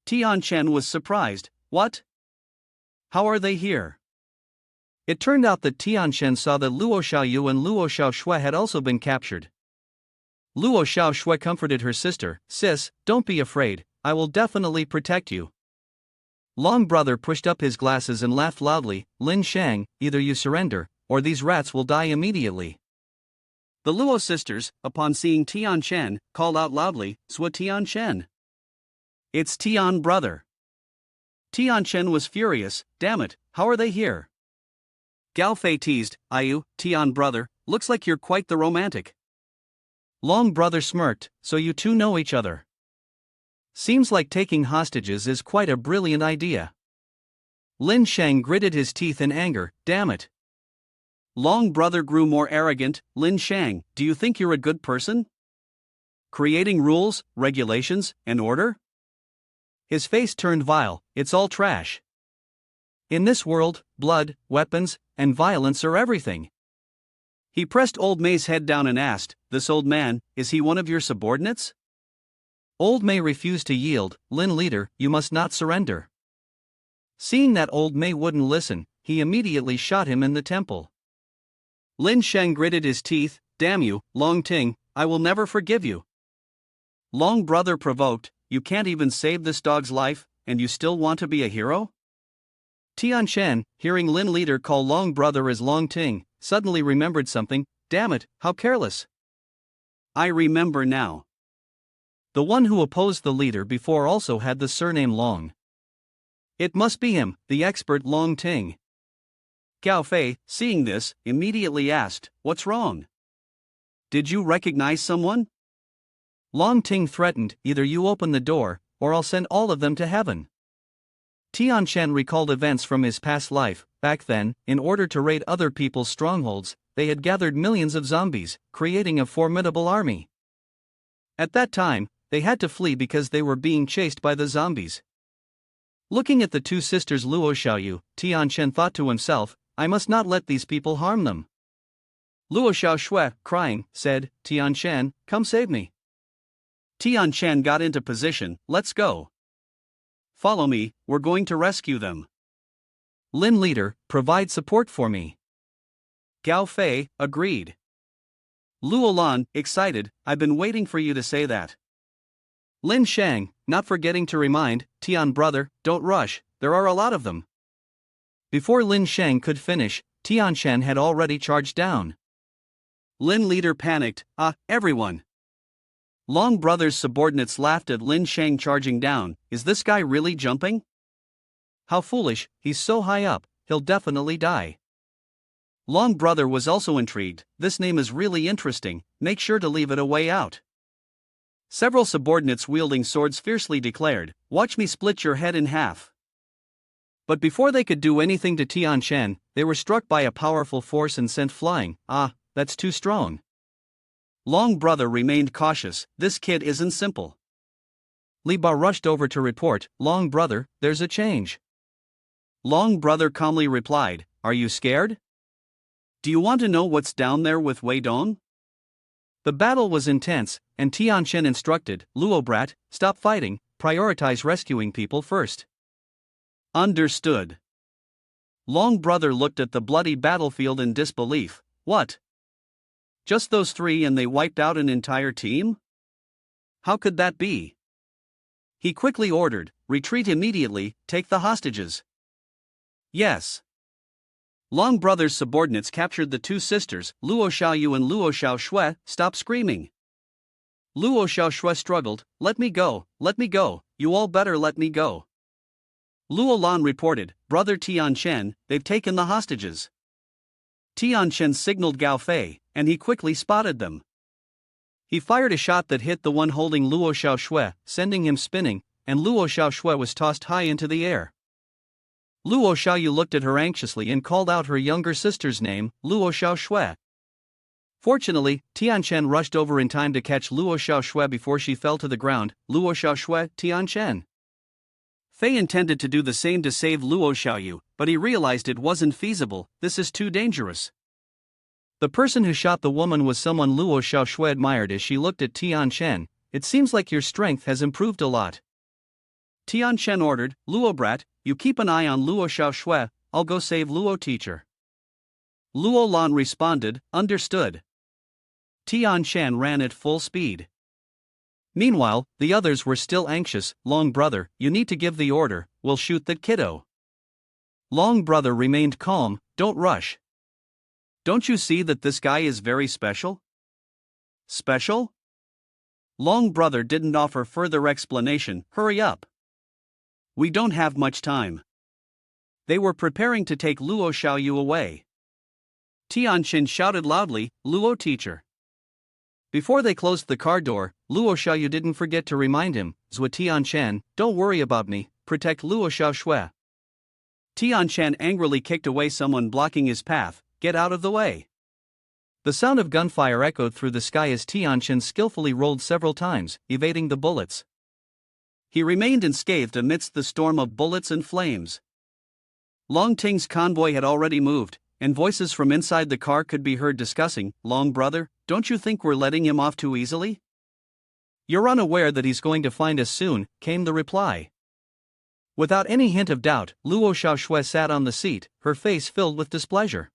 Tian Chen was surprised. What? How are they here? It turned out that Tian Chen saw that Luo Xiaoyu and Luo Xiaoshui had also been captured. Luo Xiaoshui comforted her sister, "Sis, don't be afraid, I will definitely protect you." Long brother pushed up his glasses and laughed loudly. "Lin Shang, either you surrender, or these rats will die immediately." The Luo sisters, upon seeing Tian Chen, called out loudly, "Swa Tian Chen! It's Tian brother!" Tian Chen was furious. "Damn it, how are they here?" Gao Fei teased, "Ayu, Tian brother, looks like you're quite the romantic." Long brother smirked, "So you two know each other? Seems like taking hostages is quite a brilliant idea." Lin Shang gritted his teeth in anger. "Damn it." Long brother grew more arrogant. "Lin Shang, do you think you're a good person? Creating rules, regulations, and order?" His face turned vile. "It's all trash. In this world, blood, weapons, and violence are everything." He pressed Old May's head down and asked, "This old man, is he one of your subordinates?" Old May refused to yield. "Lin leader, you must not surrender." Seeing that Old May wouldn't listen, he immediately shot him in the temple. Lin Shang gritted his teeth. "Damn you, Long Ting, I will never forgive you." Long brother provoked, "You can't even save this dog's life, and you still want to be a hero?" Tian Chen, hearing Lin leader call Long brother as Long Ting, suddenly remembered something. "Damn it, how careless. I remember now. The one who opposed the leader before also had the surname Long. It must be him, the expert Long Ting." Gao Fei, seeing this, immediately asked, "What's wrong? Did you recognize someone?" Long Ting threatened, "Either you open the door, or I'll send all of them to heaven." Tian Chen recalled events from his past life. Back then, in order to raid other people's strongholds, they had gathered millions of zombies, creating a formidable army. At that time, they had to flee because they were being chased by the zombies. Looking at the two sisters Luo Xiaoyu, Tian Chen thought to himself, "I must not let these people harm them." Luo Xiaoshui, crying, said, "Tian Chen, come save me." Tian Chen got into position. "Let's go. Follow me, we're going to rescue them." Lin leader, provide support for me. Gao Fei agreed. Luo Lan, excited, "I've been waiting for you to say that." Lin Shang, not forgetting to remind, "Tian brother, don't rush, there are a lot of them." Before Lin Shang could finish, Tian Chen had already charged down. Lin leader panicked, everyone." Long brother's subordinates laughed at Lin Shang charging down. "Is this guy really jumping? How foolish, he's so high up, he'll definitely die." Long brother was also intrigued. "This name is really interesting, make sure to leave it a way out." Several subordinates wielding swords fiercely declared, "Watch me split your head in half." But before they could do anything to Tian Chen, they were struck by a powerful force and sent flying. That's too strong. Long brother remained cautious. "This kid isn't simple." Li Ba rushed over to report, "Long brother, there's a change." Long brother calmly replied, "Are you scared? Do you want to know what's down there with Wei Dong?" The battle was intense, and Tian Chen instructed, "Luo brat, stop fighting, prioritize rescuing people first." Understood. Long brother looked at the bloody battlefield in disbelief. "What? Just those three and they wiped out an entire team? How could that be?" He quickly ordered, "Retreat immediately, take the hostages." Yes. Long brother's subordinates captured the two sisters, Luo Xiaoyu and Luo Xiaoshui. "Stop screaming." Luo Xiaoshui struggled, let me go, you all better let me go." Luo Lan reported, "Brother Tian Chen, they've taken the hostages." Tian Chen signaled Gao Fei, and he quickly spotted them. He fired a shot that hit the one holding Luo Xiaoshui, sending him spinning, and Luo Xiaoshui was tossed high into the air. Luo Xiaoyu looked at her anxiously and called out her younger sister's name, Luo Xiaoshui. Fortunately, Tian Chen rushed over in time to catch Luo Xiaoshui before she fell to the ground. "Luo Xiaoshui, Tian Chen." Fei intended to do the same to save Luo Xiaoyu, but he realized it wasn't feasible. "This is too dangerous." The person who shot the woman was someone Luo Xiaoshui admired as she looked at Tian Chen. "It seems like your strength has improved a lot." Tianchen ordered, Luo brat, you keep an eye on Luo Xiaoshui, I'll go save Luo teacher. Luo Lan responded, understood. Tianchen ran at full speed. Meanwhile, the others were still anxious. Long brother, you need to give the order, we'll shoot that kiddo. Long brother remained calm, don't rush. Don't you see that this guy is very special? Special? Long brother didn't offer further explanation, hurry up. We don't have much time. They were preparing to take Luo Xiaoyu away. Tianchen shouted loudly, Luo teacher. Before they closed the car door, Luo Xiaoyu didn't forget to remind him, Zhua Tianchen, don't worry about me, protect Luo Xiaoshui. Tianchen angrily kicked away someone blocking his path, get out of the way. The sound of gunfire echoed through the sky as Tianchen skillfully rolled several times, evading the bullets. He remained unscathed amidst the storm of bullets and flames. Long Ting's convoy had already moved, and voices from inside the car could be heard discussing, Long brother, don't you think we're letting him off too easily? You're unaware that he's going to find us soon, came the reply. Without any hint of doubt, Luo Xiaoshui sat on the seat, her face filled with displeasure.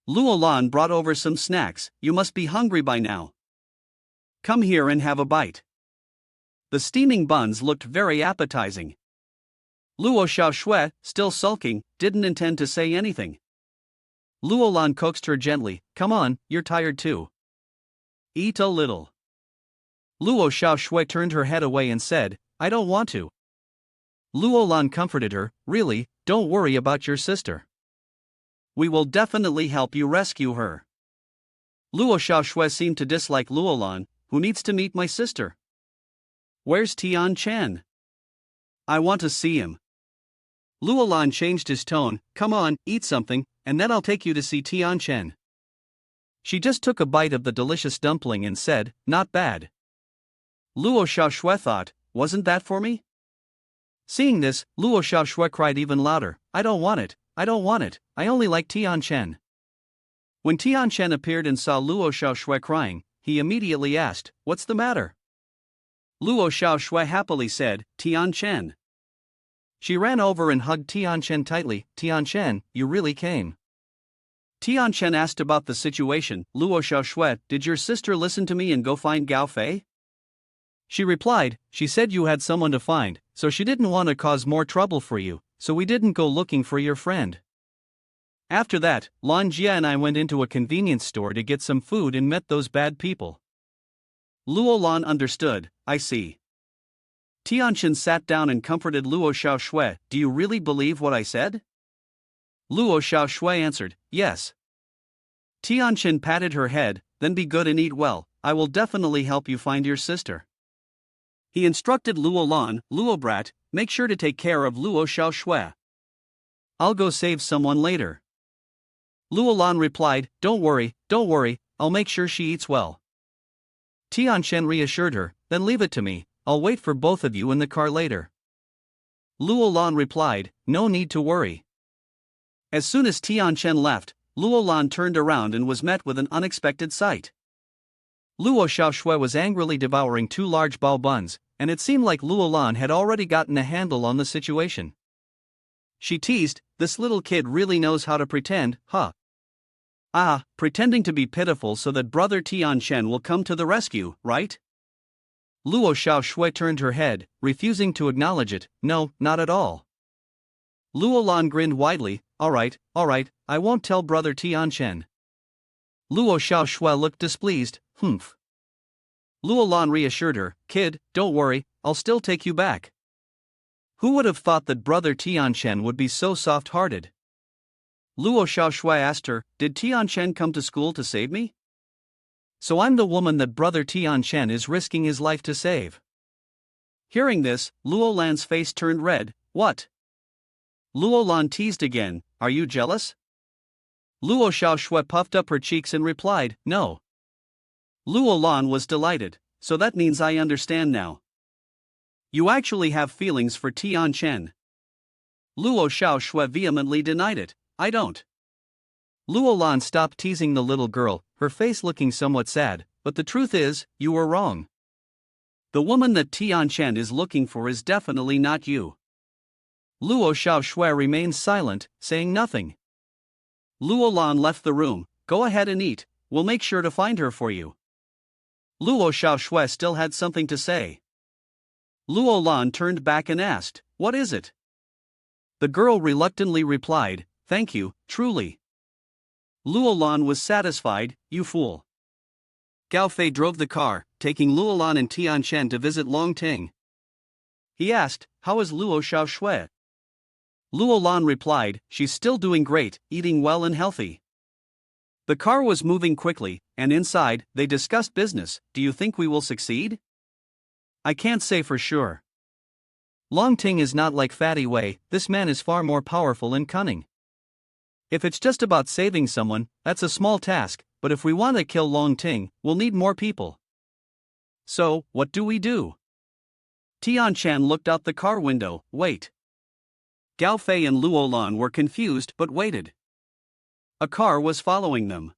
Luo Lan brought over some snacks, you must be hungry by now. Come here and have a bite. The steaming buns looked very appetizing. Luo Xiaoshui, still sulking, didn't intend to say anything. Luo Lan coaxed her gently, come on, you're tired too. Eat a little. Luo Xiaoshui turned her head away and said, I don't want to. Luo Lan comforted her, really, don't worry about your sister. We will definitely help you rescue her. Luo Xiaoshui seemed to dislike Luo Lan, who needs to meet my sister. Where's Tianchen? I want to see him. Luo Lan changed his tone, come on, eat something, and then I'll take you to see Tianchen. She just took a bite of the delicious dumpling and said, not bad. Luo Xiaoshui thought, wasn't that for me? Seeing this, Luo Xiaoshui cried even louder, I don't want it, I don't want it, I only like Tianchen. When Tianchen appeared and saw Luo Xiaoshui crying, he immediately asked, what's the matter? Luo Xiaoshui happily said, Tianchen. She ran over and hugged Tianchen tightly, Tianchen, you really came. Tianchen asked about the situation, Luo Xiaoshui, did your sister listen to me and go find Gao Fei? She replied, she said you had someone to find, so she didn't want to cause more trouble for you, so we didn't go looking for your friend. After that, Lan Jia and I went into a convenience store to get some food and met those bad people. Luo Lan understood, I see. Tianchen sat down and comforted Luo Xiaoshui, do you really believe what I said? Luo Xiaoshui answered, yes. Tianchen patted her head, then be good and eat well, I will definitely help you find your sister. He instructed Luo Lan, Luo brat, make sure to take care of Luo Xiaoshui. I'll go save someone later. Luo Lan replied, don't worry, I'll make sure she eats well. Tianchen reassured her, then leave it to me, I'll wait for both of you in the car later. Luo Lan replied, no need to worry. As soon as Tianchen left, Luo Lan turned around and was met with an unexpected sight. Luo Xiaoshui was angrily devouring 2 large bao buns, and it seemed like Luo Lan had already gotten a handle on the situation. She teased, this little kid really knows how to pretend, huh? Ah, pretending to be pitiful so that brother Tianchen will come to the rescue, right? Luo Xiaoshui turned her head, refusing to acknowledge it, no, not at all. Luo Lan grinned widely, alright, I won't tell brother Tianchen. Luo Xiaoshui looked displeased, humph. Luo Lan reassured her, kid, don't worry, I'll still take you back. Who would have thought that brother Tianchen would be so soft-hearted? Luo Xiaoshui asked her, did Tianchen come to school to save me? So I'm the woman that brother Tianchen is risking his life to save. Hearing this, Luo Lan's face turned red, what? Luo Lan teased again, are you jealous? Luo Xiaoshui puffed up her cheeks and replied, no. Luo Lan was delighted, so that means I understand now. You actually have feelings for Tianchen. Luo Xiaoshui vehemently denied it, I don't. Luo Lan stopped teasing the little girl, her face looking somewhat sad, but the truth is, you were wrong. The woman that Tianchen is looking for is definitely not you. Luo Xiaoshui remained silent, saying nothing. Luo Lan left the room. Go ahead and eat, we'll make sure to find her for you. Luo Xiaoshui still had something to say. Luo Lan turned back and asked, what is it? The girl reluctantly replied, thank you, truly. Luo Lan was satisfied, you fool. Gao Fei drove the car, taking Luo Lan and Tianchen to visit Long Ting. He asked, how is Luo Xiaoshui? Luo Lan replied, she's still doing great, eating well and healthy. The car was moving quickly, and inside, they discussed business. Do you think we will succeed? I can't say for sure. Long Ting is not like Fatty Wei, this man is far more powerful and cunning. If it's just about saving someone, that's a small task, but if we want to kill Long Ting, we'll need more people. So, what do we do? Tianchen looked out the car window, wait. Gao Fei and Luo Lan were confused but waited. A car was following them.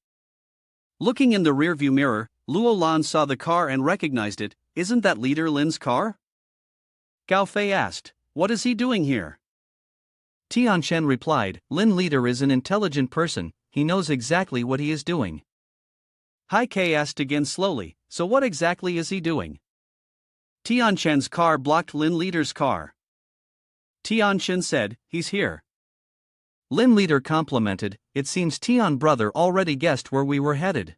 Looking in the rearview mirror, Luo Lan saw the car and recognized it. Isn't that Leader Lin's car? Gao Fei asked, what is he doing here? Tianchen replied, Lin Leader is an intelligent person, he knows exactly what he is doing. Hai Kei asked again slowly, so what exactly is he doing? Tianchen's car blocked Lin Leader's car. Tianchen said, he's here. Lin Leader complimented, it seems Tian brother already guessed where we were headed.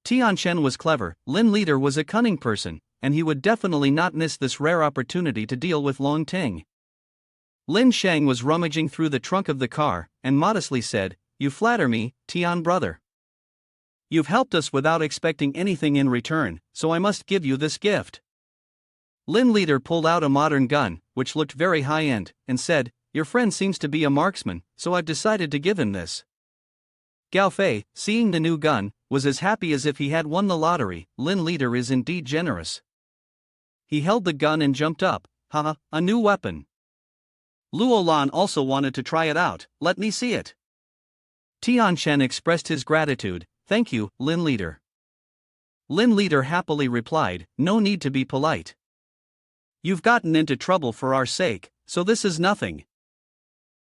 Tianchen was clever, Lin Leader was a cunning person, and he would definitely not miss this rare opportunity to deal with Long Ting. Lin Shang was rummaging through the trunk of the car, and modestly said, you flatter me, Tian brother. You've helped us without expecting anything in return, so I must give you this gift. Lin Leader pulled out a modern gun, which looked very high-end, and said, your friend seems to be a marksman, so I've decided to give him this. Gao Fei, seeing the new gun, was as happy as if he had won the lottery. Lin Leader is indeed generous. He held the gun and jumped up, haha, a new weapon. Luo Lan also wanted to try it out, let me see it. Tianchen expressed his gratitude, thank you, Lin Leader. Lin Leader happily replied, no need to be polite. You've gotten into trouble for our sake, so this is nothing.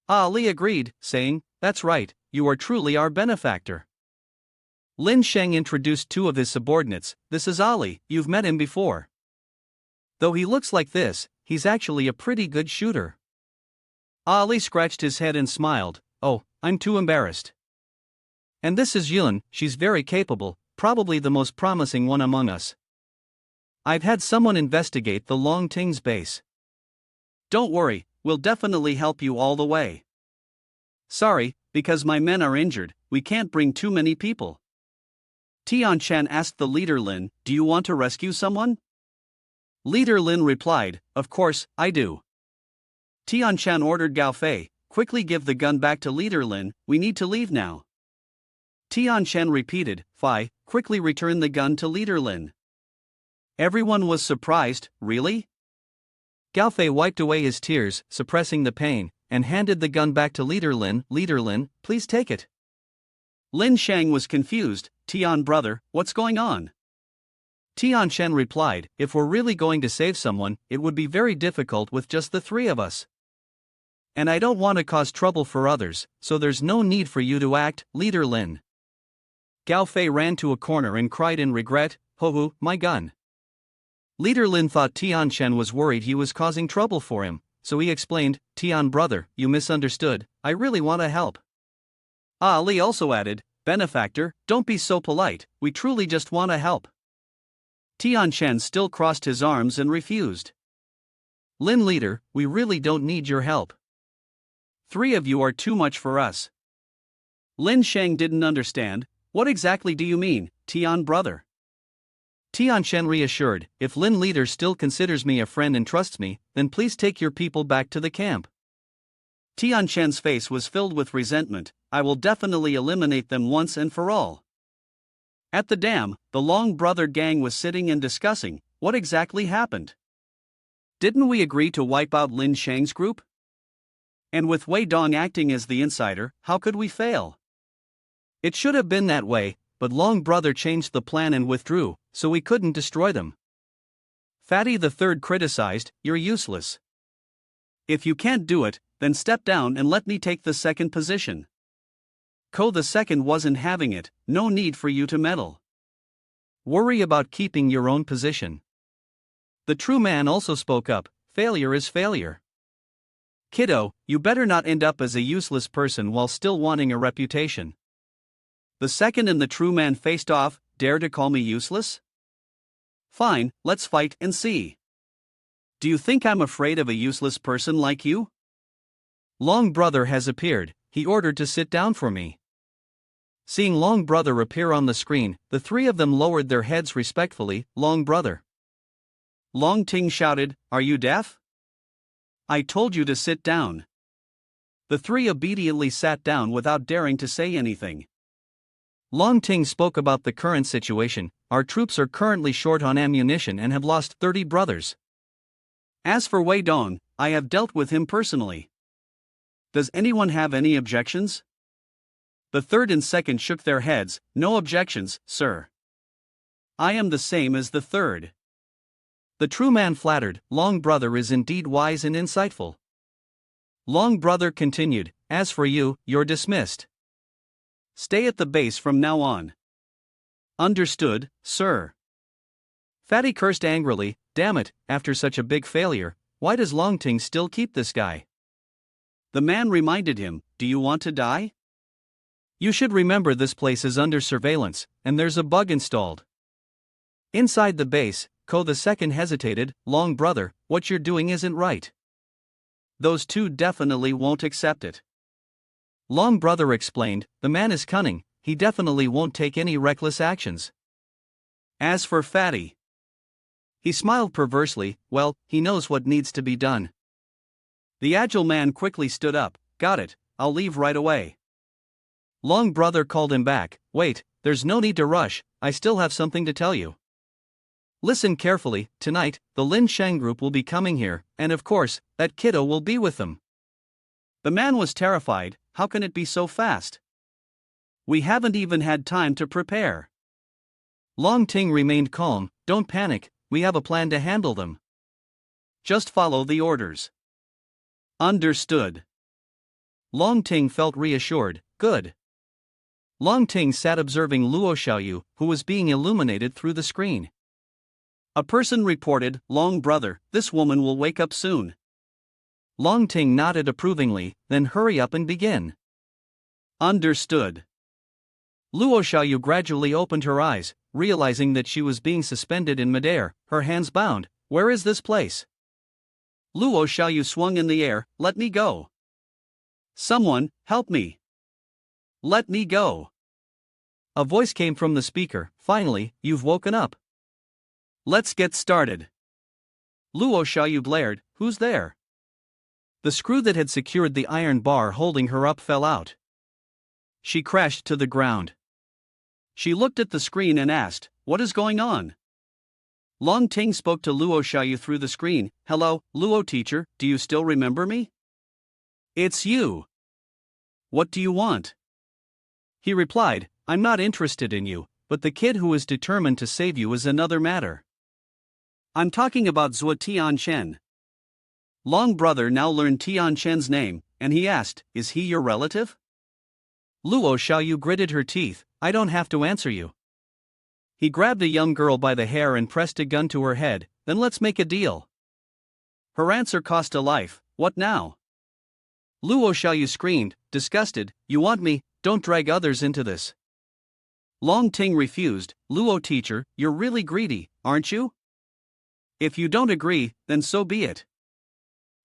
Ali agreed, saying, that's right, you are truly our benefactor. Lin Sheng introduced two of his subordinates, this is Ali, you've met him before. Though he looks like this, he's actually a pretty good shooter. Ali scratched his head and smiled, oh, I'm too embarrassed. And this is Yun, she's very capable, probably the most promising one among us. I've had someone investigate the Long Ting's base. Don't worry, we'll definitely help you all the way. Sorry, because my men are injured, we can't bring too many people. Tianchen asked the leader Lin, do you want to rescue someone? Leader Lin replied, of course, I do. Tianchen ordered Gao Fei, quickly give the gun back to leader Lin, we need to leave now. Tianchen repeated, Fei, quickly return the gun to leader Lin. Everyone was surprised, really? Gao Fei wiped away his tears, suppressing the pain, and handed the gun back to Leader Lin. Leader Lin, please take it. Lin Shang was confused, Tian brother, what's going on? Tianchen replied, if we're really going to save someone, it would be very difficult with just the three of us. And I don't want to cause trouble for others, so there's no need for you to act, Leader Lin. Gao Fei ran to a corner and cried in regret, Ho-ho, my gun. Leader Lin thought Tianchen was worried he was causing trouble for him, so he explained, Tian brother, you misunderstood, I really want to help. Ali also added, benefactor, don't be so polite, we truly just want to help. Tianchen still crossed his arms and refused. Lin Leader, we really don't need your help. Three of you are too much for us. Lin Sheng didn't understand, what exactly do you mean, Tian brother? Tianchen reassured, if Lin Leader still considers me a friend and trusts me, then please take your people back to the camp. Tianchen's face was filled with resentment, I will definitely eliminate them once and for all. At the dam, the Long Brother gang was sitting and discussing, what exactly happened? Didn't we agree to wipe out Lin Shang's group? And with Wei Dong acting as the insider, how could we fail? It should have been that way, but Long Brother changed the plan and withdrew, so we couldn't destroy them. Fatty the third criticized, "You're useless. If you can't do it, then step down and let me take the second position." Ko the second wasn't having it. "No need for you to meddle. Worry about keeping your own position." The true man also spoke up, "Failure is failure. Kiddo, you better not end up as a useless person while still wanting a reputation." The second and the true man faced off. "Dare to call me useless? Fine, let's fight and see. Do you think I'm afraid of a useless person like you?" Long brother has appeared. He ordered to sit down for me. Seeing Long brother appear on the screen, the three of them lowered their heads respectfully. "Long brother." Long Ting shouted, "Are you deaf? I told you to sit down." The three obediently sat down without daring to say anything. Long Ting spoke about the current situation. "Our troops are currently short on ammunition and have lost 30 brothers. As for Wei Dong, I have dealt with him personally. Does anyone have any objections?" The third and second shook their heads. "No objections, sir. I am the same as the third." The true man flattered, "Long brother is indeed wise and insightful." Long brother continued, "As for you, you're dismissed. Stay at the base from now on." "Understood, sir." Fatty cursed angrily, "Damn it, after such a big failure, why does Long Ting still keep this guy?" The man reminded him, "Do you want to die? You should remember this place is under surveillance, and there's a bug installed." Inside the base, Ko the second hesitated, "Long brother, what you're doing isn't right. Those two definitely won't accept it." Long brother explained, "The man is cunning, he definitely won't take any reckless actions." As for Fatty, he smiled perversely, "Well, he knows what needs to be done." The agile man quickly stood up, "Got it, I'll leave right away." Long brother called him back, "Wait, there's no need to rush, I still have something to tell you. Listen carefully, tonight, the Lin Sheng group will be coming here, and of course, that kiddo will be with them." The man was terrified. "How can it be so fast? We haven't even had time to prepare." Long Ting remained calm, "Don't panic, we have a plan to handle them. Just follow the orders." "Understood." Long Ting felt reassured. "Good." Long Ting sat observing Luo Xiaoyu, who was being illuminated through the screen. A person reported, "Long brother, this woman will wake up soon." Long Ting nodded approvingly, "Then hurry up and begin." "Understood." Luo Xiaoyu gradually opened her eyes, realizing that she was being suspended in midair, her hands bound. "Where is this place?" Luo Xiaoyu swung in the air, "Let me go. Someone, help me. Let me go." A voice came from the speaker, "Finally, you've woken up. Let's get started." Luo Xiaoyu glared, "Who's there?" The screw that had secured the iron bar holding her up fell out. She crashed to the ground. She looked at the screen and asked, "What is going on?" Long Ting spoke to Luo Xiaoyu through the screen, "Hello, Luo teacher, do you still remember me?" "It's you. What do you want?" He replied, "I'm not interested in you, but the kid who is determined to save you is another matter. I'm talking about Zhuo Tianchen." Long brother now learned Tianchen's name, and he asked, "Is he your relative?" Luo Xiaoyu gritted her teeth, "I don't have to answer you." He grabbed a young girl by the hair and pressed a gun to her head, "Then let's make a deal." Her answer cost a life. "What now?" Luo Xiaoyu screamed, disgusted, "You want me, don't drag others into this." Long Ting refused, "Luo teacher, you're really greedy, aren't you? If you don't agree, then so be it."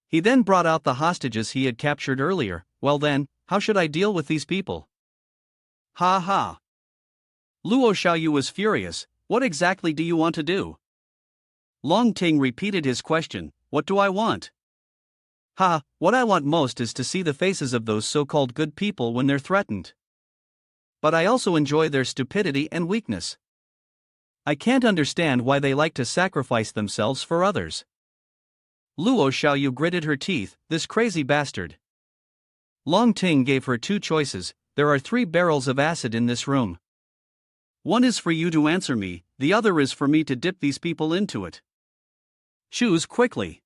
He then brought out the hostages he had captured earlier. "Well then, how should I deal with these people?" "Ha ha." Luo Xiaoyu was furious, "What exactly do you want to do?" Long Ting repeated his question, "What do I want?" "Ha, what I want most is to see the faces of those so-called good people when they're threatened. But I also enjoy their stupidity and weakness. I can't understand why they like to sacrifice themselves for others." Luo Xiaoyu gritted her teeth, "This crazy bastard." Long Ting gave her two choices. "There are 3 barrels of acid in this room. One is for you to answer me, the other is for me to dip these people into it." Choose quickly.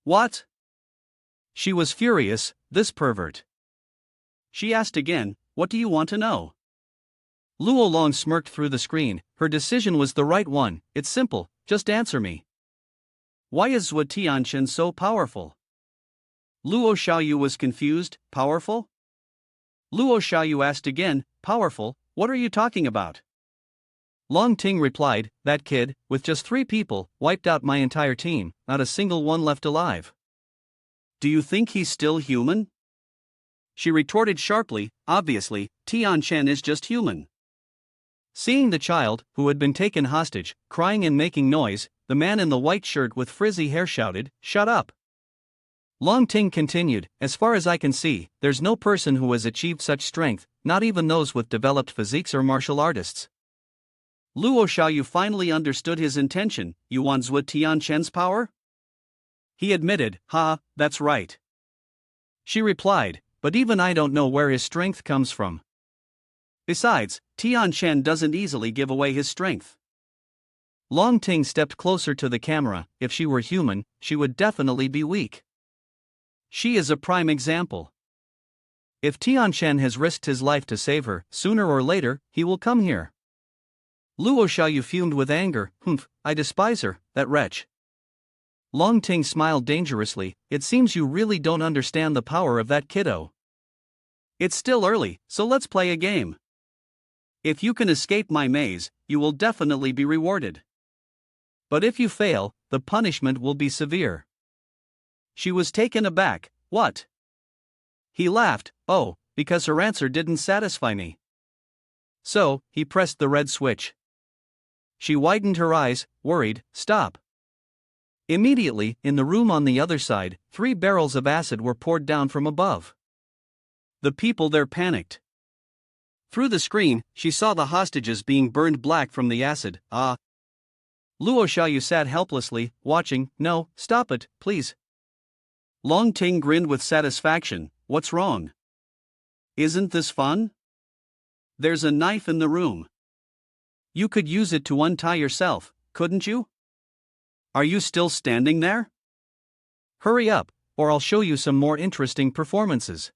What? She was furious, this pervert. She asked again, what do you want to know? Luo Long smirked through the screen. Her decision was the right one. It's simple, just answer me. Why is Zhuo Tianchen so powerful? Luo Xiaoyu was confused. Powerful? Luo Xiaoyu asked again, powerful, what are you talking about? Long Ting replied, that kid, with just 3 people, wiped out my entire team, not a single one left alive. Do you think he's still human? She retorted sharply, obviously, Tianchen is just human. Seeing the child, who had been taken hostage, crying and making noise, the man in the white shirt with frizzy hair shouted, shut up. Long Ting continued, as far as I can see, there's no person who has achieved such strength, not even those with developed physiques or martial artists. Luo Xiaoyu finally understood his intention. You want Zhuo Tianchen's power? He admitted, that's right. She replied, but even I don't know where his strength comes from. Besides, Tianchen doesn't easily give away his strength. Long Ting stepped closer to the camera. If she were human, she would definitely be weak. She is a prime example. If Tianchen has risked his life to save her, sooner or later, he will come here. Luo Xiaoyu fumed with anger. I despise her, that wretch. Long Ting smiled dangerously. It seems you really don't understand the power of that kiddo. It's still early, so let's play a game. If you can escape my maze, you will definitely be rewarded. But if you fail, the punishment will be severe. She was taken aback. What? He laughed. Oh, because her answer didn't satisfy me. So, he pressed the red switch. She widened her eyes, worried. Stop. Immediately, in the room on the other side, 3 barrels of acid were poured down from above. The people there panicked. Through the screen, she saw the hostages being burned black from the acid. Luo Xiaoyu sat helplessly, watching. No, stop it, please. Long Ting grinned with satisfaction. What's wrong? Isn't this fun? There's a knife in the room. You could use it to untie yourself, couldn't you? Are you still standing there? Hurry up, or I'll show you some more interesting performances.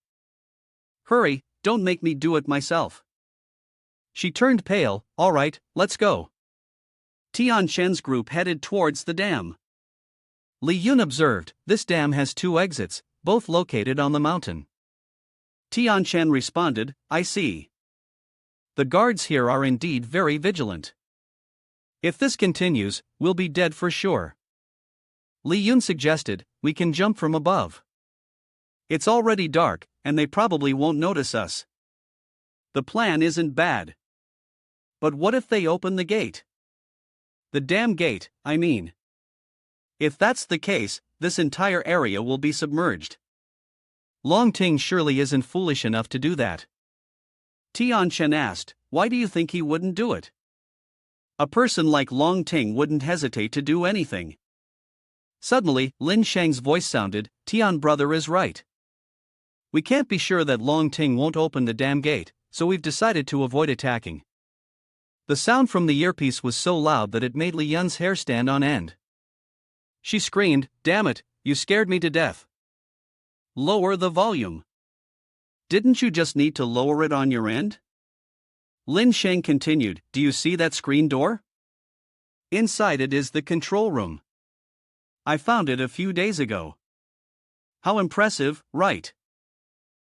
Hurry, don't make me do it myself. She turned pale. All right, let's go. Tianchen's group headed towards the dam. Li Yun observed, this dam has 2 exits, both located on the mountain. Tianchen responded, I see. The guards here are indeed very vigilant. If this continues, we'll be dead for sure. Li Yun suggested, we can jump from above. It's already dark, and they probably won't notice us. The plan isn't bad. But what if they open the gate? The dam gate, I mean. If that's the case, this entire area will be submerged. Long Ting surely isn't foolish enough to do that. Tianchen asked, why do you think he wouldn't do it? A person like Long Ting wouldn't hesitate to do anything. Suddenly, Lin Shang's voice sounded, Tian brother is right. We can't be sure that Long Ting won't open the dam gate, so we've decided to avoid attacking. The sound from the earpiece was so loud that it made Li Yun's hair stand on end. She screamed, damn it, you scared me to death. Lower the volume. Didn't you just need to lower it on your end? Lin Shang continued, do you see that screen door? Inside it is the control room. I found it a few days ago. How impressive, right?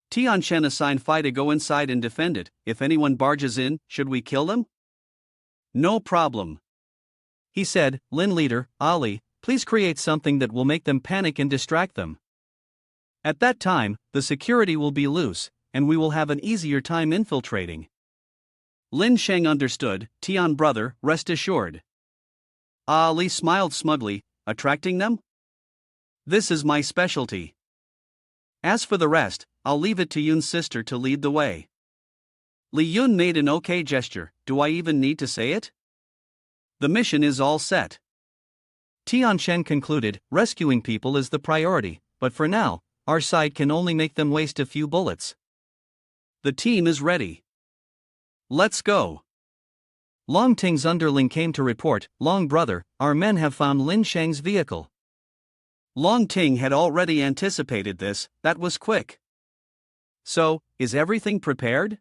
Tianchen assigned Fai to go inside and defend it. If anyone barges in, should we kill them? No problem. He said, Lin leader, Ali, please create something that will make them panic and distract them. At that time, the security will be loose, and we will have an easier time infiltrating. Lin Sheng understood, Tian brother, rest assured. Ali smiled smugly, attracting them? This is my specialty. As for the rest, I'll leave it to Yun's sister to lead the way. Li Yun made an okay gesture. Do I even need to say it? The mission is all set. Tianchen concluded, rescuing people is the priority, but for now, our side can only make them waste a few bullets. The team is ready. Let's go. Long Ting's underling came to report, "Long brother, our men have found Lin Shang's vehicle." Long Ting had already anticipated this, that was quick. "So, is everything prepared?"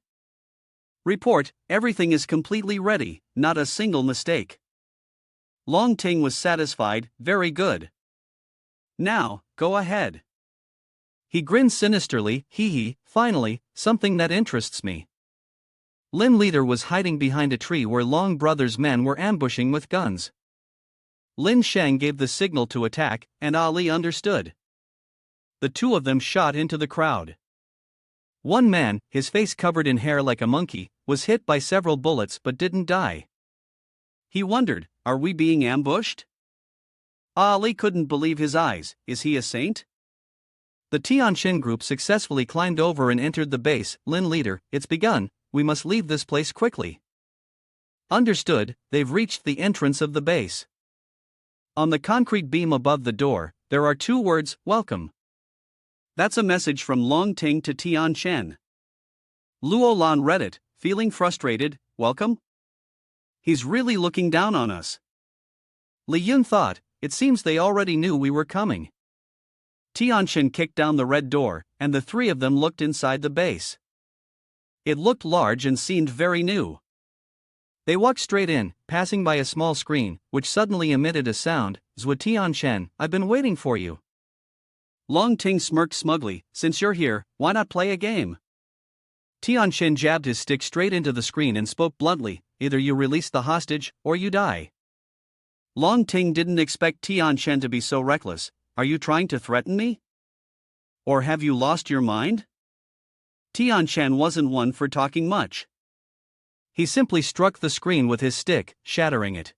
"Report, everything is completely ready, not a single mistake." Long Ting was satisfied, "Very good. Now, go ahead." He grinned sinisterly, "Hee, finally, something that interests me." Lin Leader was hiding behind a tree where Long Brother's men were ambushing with guns. Lin Shang gave the signal to attack, and Ali understood. The two of them shot into the crowd. One man, his face covered in hair like a monkey, was hit by several bullets but didn't die. He wondered, "Are we being ambushed?" Ali couldn't believe his eyes. Is he a saint? The Tianjin group successfully climbed over and entered the base. Lin Leader, "It's begun, we must leave this place quickly." Understood, they've reached the entrance of the base. On the concrete beam above the door, there are two words, "Welcome." That's a message from Long Ting to Tian Shen. Luo Lan read it, feeling frustrated. "Welcome? He's really looking down on us." Li Yun thought, "It seems they already knew we were coming." Tian Shen kicked down the red door, and the three of them looked inside the base. It looked large and seemed very new. They walked straight in, passing by a small screen, which suddenly emitted a sound. "Zhua Tian Shen, I've been waiting for you." Long Ting smirked smugly, "Since you're here, why not play a game?" Tian Shen jabbed his stick straight into the screen and spoke bluntly, "Either you release the hostage, or you die." Long Ting didn't expect Tian Shen to be so reckless. "Are you trying to threaten me? Or have you lost your mind?" Tian Shen wasn't one for talking much. He simply struck the screen with his stick, shattering it.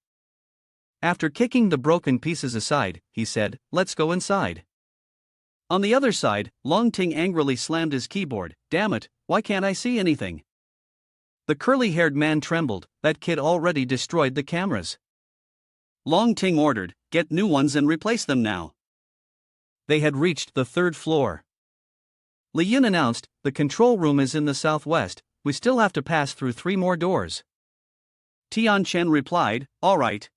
After kicking the broken pieces aside, he said, "Let's go inside." On the other side, Long Ting angrily slammed his keyboard. "Damn it, why can't I see anything?" The curly-haired man trembled. "That kid already destroyed the cameras." Long Ting ordered, "Get new ones and replace them now." They had reached the third floor. Li Yun announced, "The control room is in the southwest, we still have to pass through 3 more doors." Tian Shen replied, "All right."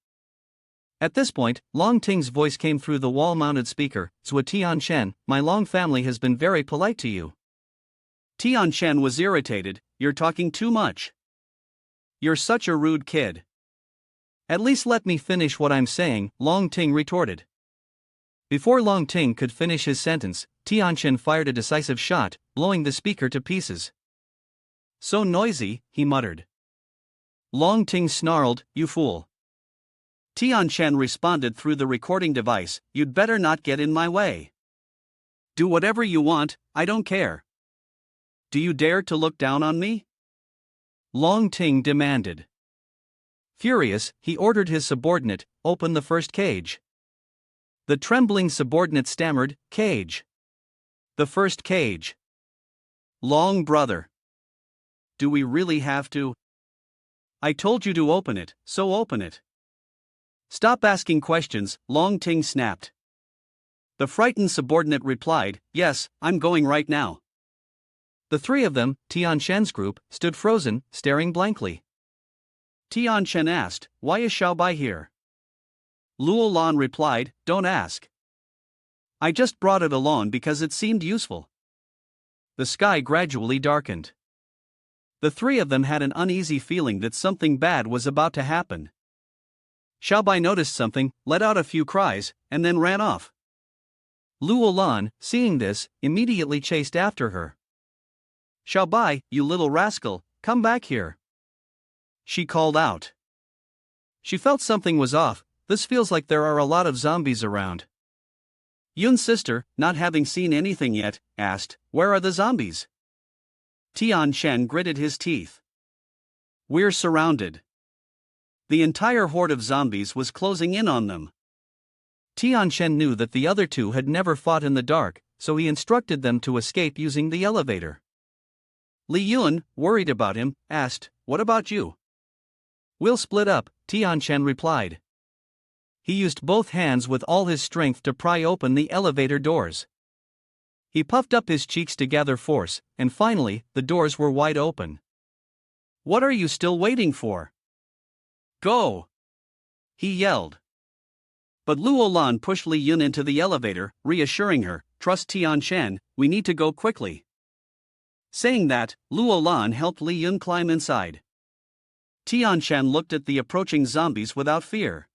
At this point, Long Ting's voice came through the wall-mounted speaker, "Zhua Tian Shen, my Long family has been very polite to you." Tian Shen was irritated, "You're talking too much. You're such a rude kid." "At least let me finish what I'm saying," Long Ting retorted. Before Long Ting could finish his sentence, Tian Shen fired a decisive shot, blowing the speaker to pieces. "So noisy," he muttered. Long Ting snarled, "You fool." Tian Shen responded through the recording device, "You'd better not get in my way. Do whatever you want, I don't care. Do you dare to look down on me?" Long Ting demanded. Furious, he ordered his subordinate, "Open the first cage." The trembling subordinate stammered, "Cage. The first cage. Long brother. Do we really have to? I told you to open it, so open it." "Stop asking questions," Long Ting snapped. The frightened subordinate replied, "Yes, I'm going right now." The three of them, Tian Shen's group, stood frozen, staring blankly. Tian Shen asked, "Why is Xiaobai here?" Luo Lan replied, "Don't ask. I just brought it along because it seemed useful." The sky gradually darkened. The three of them had an uneasy feeling that something bad was about to happen. Xiaobai noticed something, let out a few cries, and then ran off. Luo Lan, seeing this, immediately chased after her. "Xiaobai, you little rascal, come back here," she called out. She felt something was off. "This feels like there are a lot of zombies around." Yun's sister, not having seen anything yet, asked, "Where are the zombies?" Tian Shen gritted his teeth. "We're surrounded." The entire horde of zombies was closing in on them. Tian Shen knew that the other two had never fought in the dark, so he instructed them to escape using the elevator. Li Yun, worried about him, asked, "What about you?" "We'll split up," Tian Shen replied. He used both hands with all his strength to pry open the elevator doors. He puffed up his cheeks to gather force, and finally, the doors were wide open. "What are you still waiting for? Go! He yelled. But Luo Lan pushed Li Yun into the elevator, reassuring her, trust Tian Shan, we need to go quickly. Saying that, Luo Lan helped Li Yun climb inside. Tian Shan looked at the approaching zombies without fear.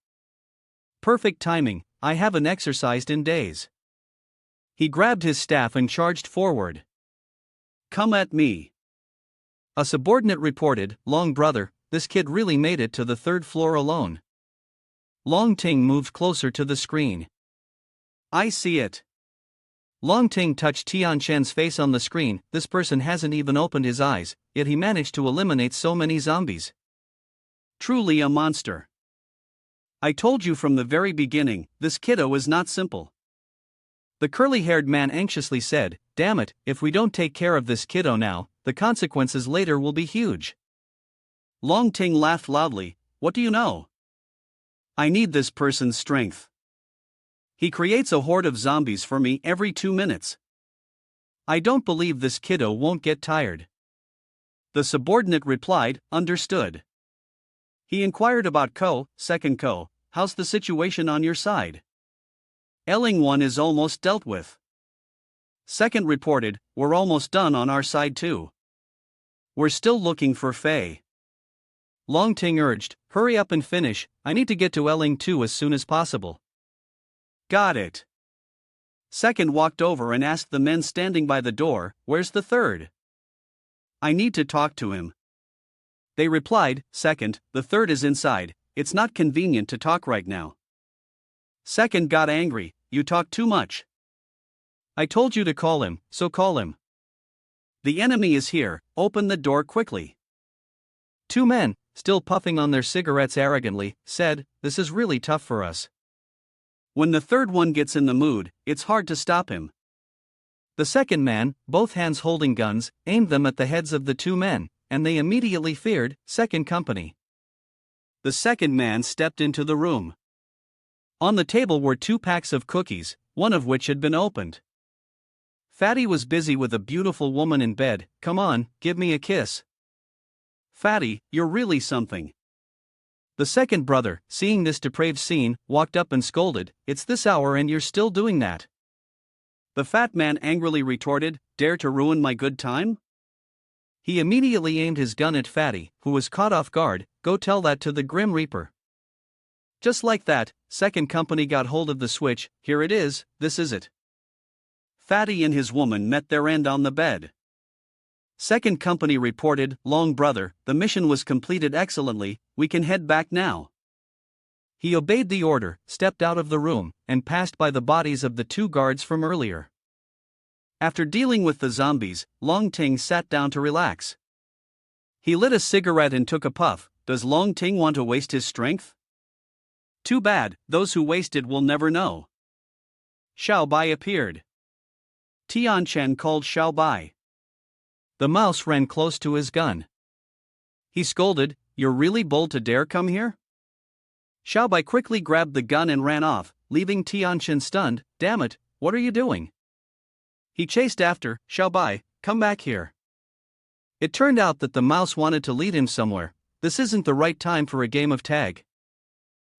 Perfect timing, I haven't exercised in days. He grabbed his staff and charged forward. Come at me. A subordinate reported, Long brother, this kid really made it to the third floor alone. Long Ting moved closer to the screen. I see it. Long Ting touched Tian Shan's face on the screen, this person hasn't even opened his eyes, yet he managed to eliminate so many zombies. Truly a monster. I told you from the very beginning, this kiddo is not simple. The curly-haired man anxiously said, damn it, if we don't take care of this kiddo now, the consequences later will be huge. Long Ting laughed loudly, what do you know? I need this person's strength. He creates a horde of zombies for me every 2 minutes. I don't believe this kiddo won't get tired. The subordinate replied, understood. He inquired about Ko, second Ko, how's the situation on your side? Elling 1 is almost dealt with. Second reported, we're almost done on our side too. We're still looking for Fei. Long Ting urged, hurry up and finish, I need to get to Elling 2 as soon as possible. Got it. Second walked over and asked the men standing by the door, where's the third? I need to talk to him. They replied, second, the third is inside, it's not convenient to talk right now. Second got angry, you talk too much. I told you to call him, so call him. The enemy is here, open the door quickly. Two men, still puffing on their cigarettes arrogantly, said, this is really tough for us. When the third one gets in the mood, it's hard to stop him. The second man, both hands holding guns, aimed them at the heads of the two men, and they immediately feared, second company. The second man stepped into the room. On the table were 2 packs of cookies, one of which had been opened. Fatty was busy with a beautiful woman in bed, come on, give me a kiss. Fatty, you're really something. The second brother, seeing this depraved scene, walked up and scolded, it's this hour and you're still doing that. The fat man angrily retorted, dare to ruin my good time? He immediately aimed his gun at Fatty, who was caught off guard, go tell that to the Grim Reaper. Just like that, second company got hold of the switch, here it is, this is it. Fatty and his woman met their end on the bed. Second company reported, Long brother, the mission was completed excellently, we can head back now. He obeyed the order, stepped out of the room, and passed by the bodies of the 2 guards from earlier. After dealing with the zombies, Long Ting sat down to relax. He lit a cigarette and took a puff, does Long Ting want to waste his strength? Too bad, those who waste it will never know. Xiao Bai appeared. Tian Shan called Xiao Bai. The mouse ran close to his gun. He scolded, you're really bold to dare come here? Xiao Bai quickly grabbed the gun and ran off, leaving Tian Shan stunned, damn it, what are you doing? He chased after, Xiao Bai, come back here. It turned out that the mouse wanted to lead him somewhere, this isn't the right time for a game of tag.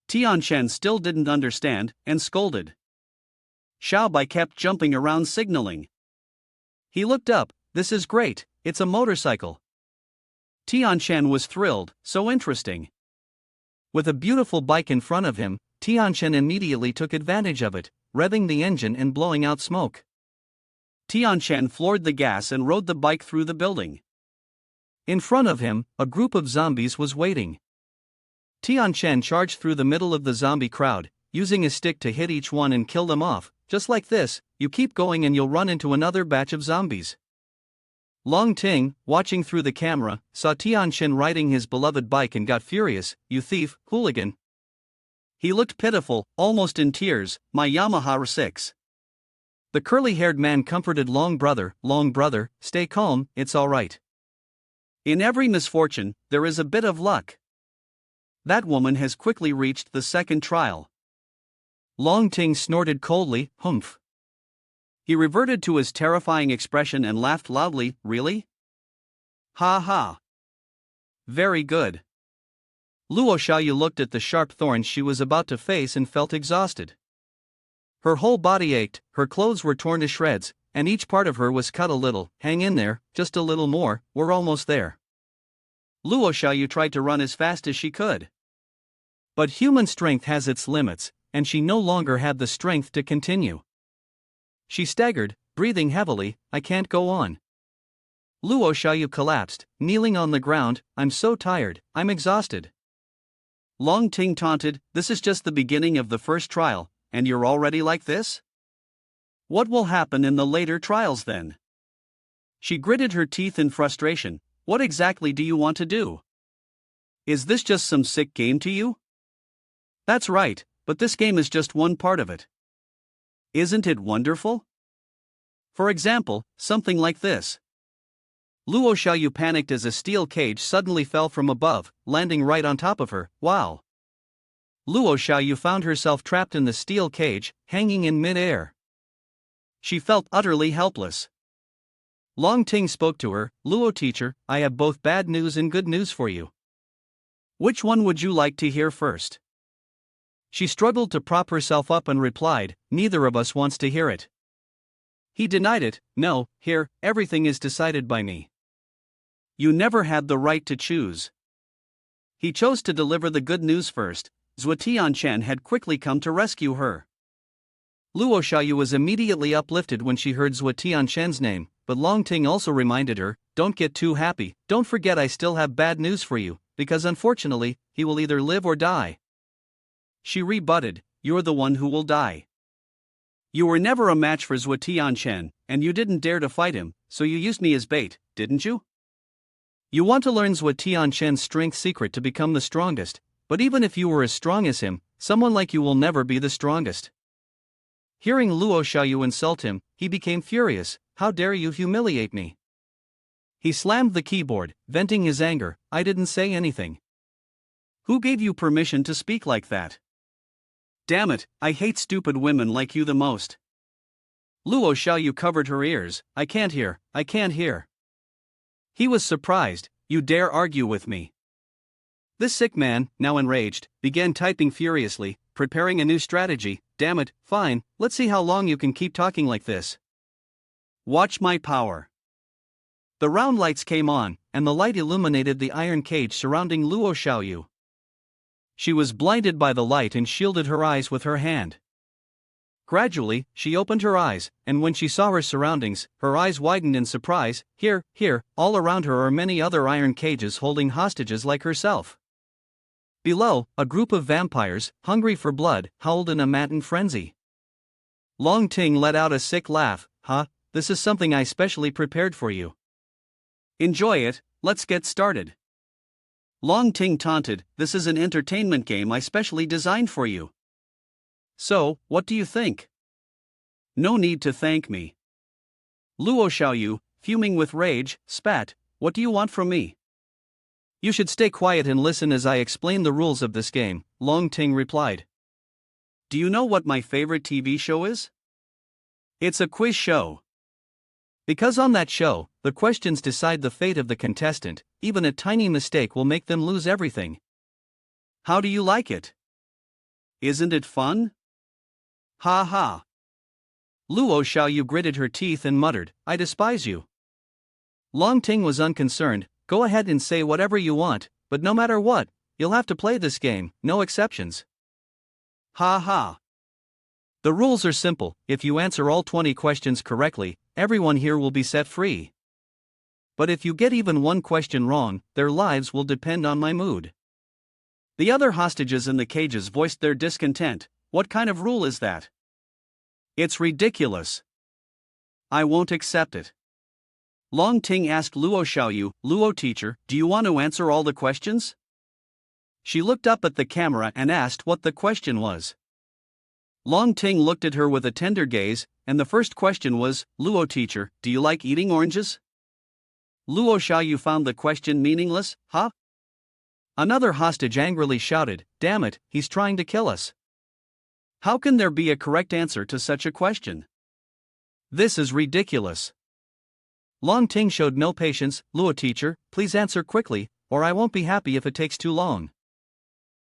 Tian Shan still didn't understand, and scolded. Xiao Bai kept jumping around signaling. He looked up, this is great, it's a motorcycle. Tian Shan was thrilled, so interesting. With a beautiful bike in front of him, Tian Shan immediately took advantage of it, revving the engine and blowing out smoke. Tian Shan floored the gas and rode the bike through the building. In front of him, a group of zombies was waiting. Tian Shan charged through the middle of the zombie crowd, using a stick to hit each one and kill them off, just like this, you keep going and you'll run into another batch of zombies. Long Ting, watching through the camera, saw Tian Shan riding his beloved bike and got furious, you thief, hooligan. He looked pitiful, almost in tears, my Yamaha R6. The curly-haired man comforted Long brother, stay calm, it's alright. In every misfortune, there is a bit of luck. That woman has quickly reached the second trial. Long Ting snorted coldly, humph. He reverted to his terrifying expression and laughed loudly, really? Ha ha. Very good. Luo Xiaoyu looked at the sharp thorns she was about to face and felt exhausted. Her whole body ached, her clothes were torn to shreds, and each part of her was cut a little. Hang in there, just a little more, we're almost there. Luo Xiaoyu tried to run as fast as she could. But human strength has its limits, and she no longer had the strength to continue. She staggered, breathing heavily. I can't go on. Luo Xiaoyu collapsed, kneeling on the ground. I'm so tired, I'm exhausted. Long Ting taunted, this is just the beginning of the first trial, and you're already like this? What will happen in the later trials then? She gritted her teeth in frustration. What exactly do you want to do? Is this just some sick game to you? That's right, but this game is just one part of it. Isn't it wonderful? For example, something like this. Luo Xiaoyu panicked as a steel cage suddenly fell from above, landing right on top of her. Wow! Luo Xiaoyu found herself trapped in the steel cage, hanging in mid-air. She felt utterly helpless. Long Ting spoke to her. Luo teacher, I have both bad news and good news for you. Which one would you like to hear first? She struggled to prop herself up and replied, neither of us wants to hear it. He denied it. No, here, everything is decided by me. You never had the right to choose. He chose to deliver the good news first. Zhuo Tianchen had quickly come to rescue her. Luo Xiaoyu was immediately uplifted when she heard Zhuo Tianchen's name, but Long Ting also reminded her, don't get too happy, don't forget I still have bad news for you, because unfortunately, he will either live or die. She rebutted, you're the one who will die. You were never a match for Zhuo Tianchen, and you didn't dare to fight him, so you used me as bait, didn't you? You want to learn Zhuo Tianchen's strength secret to become the strongest, but even if you were as strong as him, someone like you will never be the strongest. Hearing Luo Xiaoyu insult him, he became furious. How dare you humiliate me? He slammed the keyboard, venting his anger. I didn't say anything. Who gave you permission to speak like that? Damn it, I hate stupid women like you the most. Luo Xiaoyu covered her ears. I can't hear, I can't hear. He was surprised. You dare argue with me? This sick man, now enraged, began typing furiously, preparing a new strategy. Damn it, fine, let's see how long you can keep talking like this. Watch my power. The round lights came on, and the light illuminated the iron cage surrounding Luo Xiaoyu. She was blinded by the light and shielded her eyes with her hand. Gradually, she opened her eyes, and when she saw her surroundings, her eyes widened in surprise. Here, all around her are many other iron cages holding hostages like herself. Below, a group of vampires, hungry for blood, howled in a maddened frenzy. Long Ting let out a sick laugh. This is something I specially prepared for you. Enjoy it, let's get started. Long Ting taunted, this is an entertainment game I specially designed for you. So, what do you think? No need to thank me. Luo Xiaoyu, fuming with rage, spat, what do you want from me? You should stay quiet and listen as I explain the rules of this game, Long Ting replied. Do you know what my favorite TV show is? It's a quiz show. Because on that show, the questions decide the fate of the contestant, even a tiny mistake will make them lose everything. How do you like it? Isn't it fun? Ha ha. Luo Xiaoyu gritted her teeth and muttered, I despise you. Long Ting was unconcerned, go ahead and say whatever you want, but no matter what, you'll have to play this game, no exceptions. Ha ha. The rules are simple, if you answer all 20 questions correctly, everyone here will be set free. But if you get even one question wrong, their lives will depend on my mood. The other hostages in the cages voiced their discontent. What kind of rule is that? It's ridiculous. I won't accept it. Long Ting asked Luo Xiaoyu, Luo teacher, do you want to answer all the questions? She looked up at the camera and asked what the question was. Long Ting looked at her with a tender gaze, and the first question was, Luo teacher, do you like eating oranges? Luo Xiaoyu found the question meaningless. Another hostage angrily shouted, damn it, he's trying to kill us. How can there be a correct answer to such a question? This is ridiculous. Long Ting showed no patience. Luo teacher, please answer quickly, or I won't be happy if it takes too long.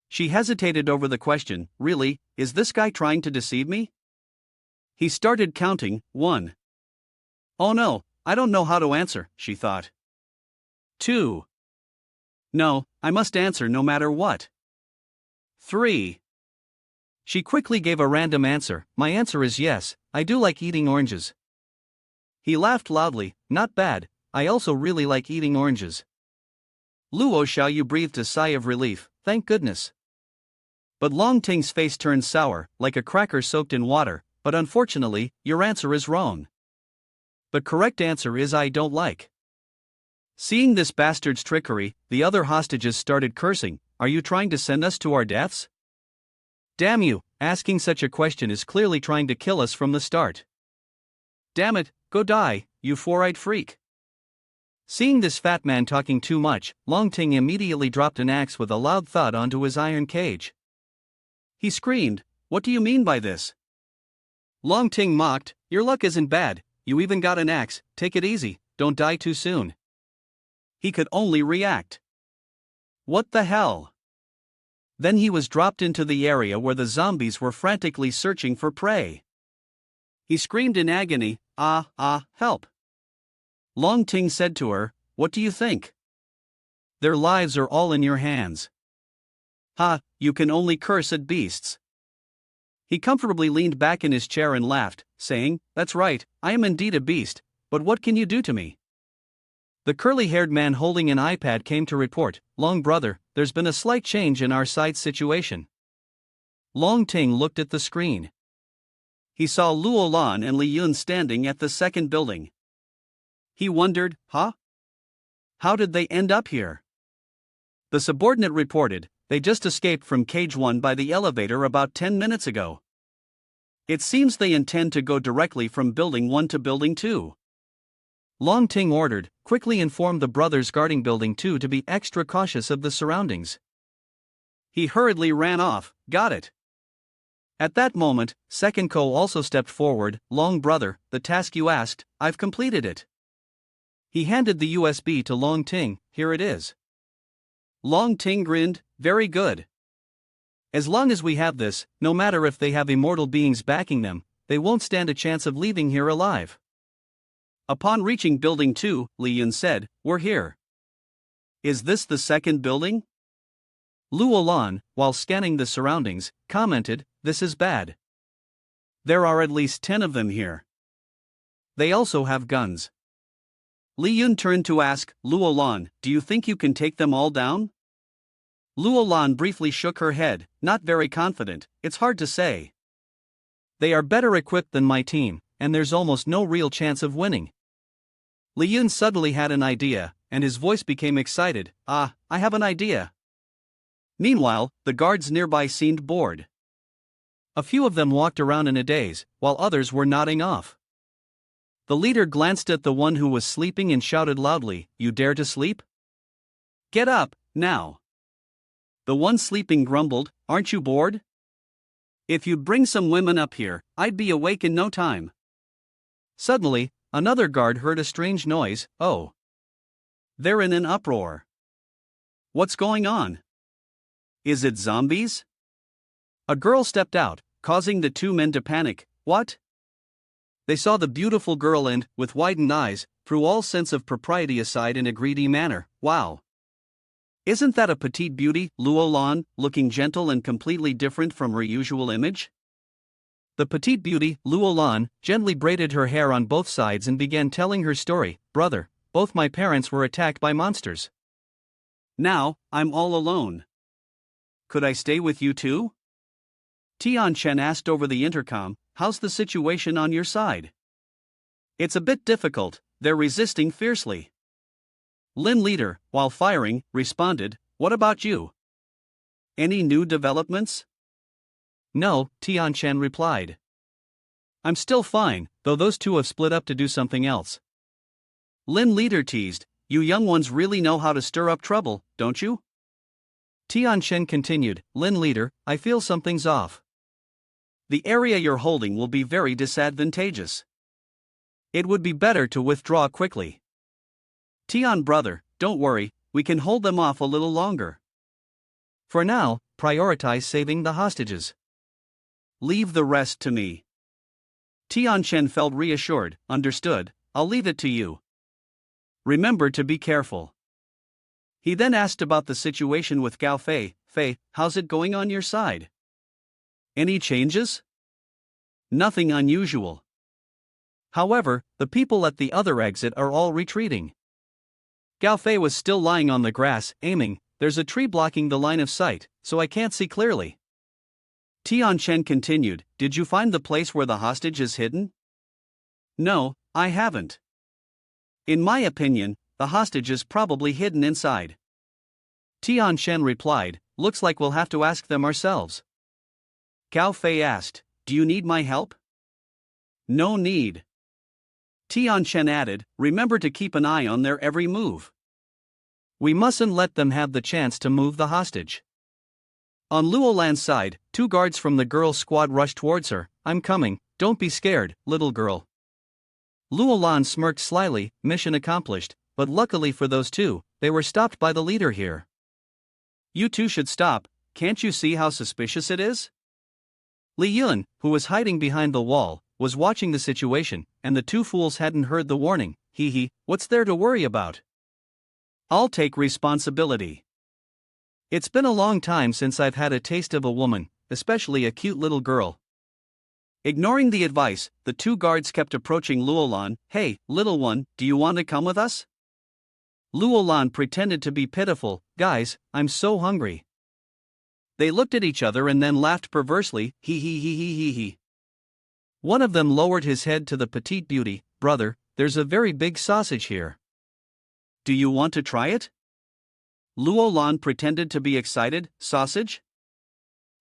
She hesitated over the question. Really, is this guy trying to deceive me? He started counting. 1. Oh no, I don't know how to answer, she thought. 2. No, I must answer no matter what. 3. She quickly gave a random answer. My answer is yes, I do like eating oranges. He laughed loudly. Not bad, I also really like eating oranges. Luo Xiaoyu breathed a sigh of relief, thank goodness. But Long Ting's face turned sour, like a cracker soaked in water. But unfortunately, your answer is wrong. The correct answer is I don't like. Seeing this bastard's trickery, the other hostages started cursing. Are you trying to send us to our deaths? Damn you, asking such a question is clearly trying to kill us from the start. Damn it, go die, you four-eyed freak. Seeing this fat man talking too much, Long Ting immediately dropped an axe with a loud thud onto his iron cage. He screamed, what do you mean by this? Long Ting mocked, your luck isn't bad, you even got an axe, take it easy, don't die too soon. He could only react. What the hell? Then he was dropped into the area where the zombies were frantically searching for prey. He screamed in agony, help. Long Ting said to her, what do you think? Their lives are all in your hands. Ha, you can only curse at beasts. He comfortably leaned back in his chair and laughed, saying, that's right, I am indeed a beast, but what can you do to me? The curly-haired man holding an iPad came to report, Long brother, there's been a slight change in our side's situation. Long Ting looked at the screen. He saw Luo Lan and Li Yun standing at the second building. He wondered, huh? How did they end up here? The subordinate reported, they just escaped from Cage 1 by the elevator about 10 minutes ago. It seems they intend to go directly from Building 1 to Building 2. Long Ting ordered, quickly inform the brothers guarding Building 2 to be extra cautious of the surroundings. He hurriedly ran off, got it. At that moment, Second Ko also stepped forward, Long brother, the task you asked, I've completed it. He handed the USB to Long Ting, here it is. Long Ting grinned, very good. As long as we have this, no matter if they have immortal beings backing them, they won't stand a chance of leaving here alive. Upon reaching Building 2, Li Yun said, we're here. Is this the second building? Luo Lan, while scanning the surroundings, commented, this is bad. There are at least 10 of them here. They also have guns. Li Yun turned to ask, Luo Lan, do you think you can take them all down? Luo Lan briefly shook her head, not very confident, it's hard to say. They are better equipped than my team, and there's almost no real chance of winning. Li Yun suddenly had an idea, and his voice became excited, I have an idea. Meanwhile, the guards nearby seemed bored. A few of them walked around in a daze, while others were nodding off. The leader glanced at the one who was sleeping and shouted loudly, you dare to sleep? Get up, now. The one sleeping grumbled, aren't you bored? If you'd bring some women up here, I'd be awake in no time. Suddenly, another guard heard a strange noise, oh. They're in an uproar. What's going on? Is it zombies? A girl stepped out, causing the two men to panic, what? They saw the beautiful girl and, with widened eyes, threw all sense of propriety aside in a greedy manner, wow. Isn't that a petite beauty, Luo Lan, looking gentle and completely different from her usual image? The petite beauty, Luo Lan, gently braided her hair on both sides and began telling her story, brother, both my parents were attacked by monsters. Now, I'm all alone. Could I stay with you too? Tian Chen asked over the intercom, how's the situation on your side? It's a bit difficult, they're resisting fiercely. Lin Leader, while firing, responded, what about you? Any new developments? No, Tian Chen replied. I'm still fine, though those two have split up to do something else. Lin Leader teased, you young ones really know how to stir up trouble, don't you? Tian Chen continued, Lin Leader, I feel something's off. The area you're holding will be very disadvantageous. It would be better to withdraw quickly. Tian brother, don't worry, we can hold them off a little longer. For now, prioritize saving the hostages. Leave the rest to me. Tianchen felt reassured. Understood, I'll leave it to you. Remember to be careful. He then asked about the situation with Gao Fei. Fei, how's it going on your side? Any changes? Nothing unusual. However, the people at the other exit are all retreating. Gao Fei was still lying on the grass, aiming. There's a tree blocking the line of sight, so I can't see clearly. Tianchen continued, did you find the place where the hostage is hidden? No, I haven't. In my opinion, the hostage is probably hidden inside. Tianchen replied, looks like we'll have to ask them ourselves. Gao Fei asked, do you need my help? No need. Tianchen added, remember to keep an eye on their every move. We mustn't let them have the chance to move the hostage. On Luolan's side, 2 guards from the girl's squad rushed towards her. I'm coming, don't be scared, little girl. Luolan smirked slyly, mission accomplished, but luckily for those two, they were stopped by the leader here. You two should stop, can't you see how suspicious it is? Li Yun, who was hiding behind the wall, was watching the situation, and the 2 fools hadn't heard the warning. What's there to worry about? I'll take responsibility. It's been a long time since I've had a taste of a woman, especially a cute little girl. Ignoring the advice, the 2 guards kept approaching Luolan. Hey, little one, do you want to come with us? Luolan pretended to be pitiful. Guys, I'm so hungry. They looked at each other and then laughed perversely. One of them lowered his head to the petite beauty. Brother, there's a very big sausage here. Do you want to try it? Luolan pretended to be excited. Sausage?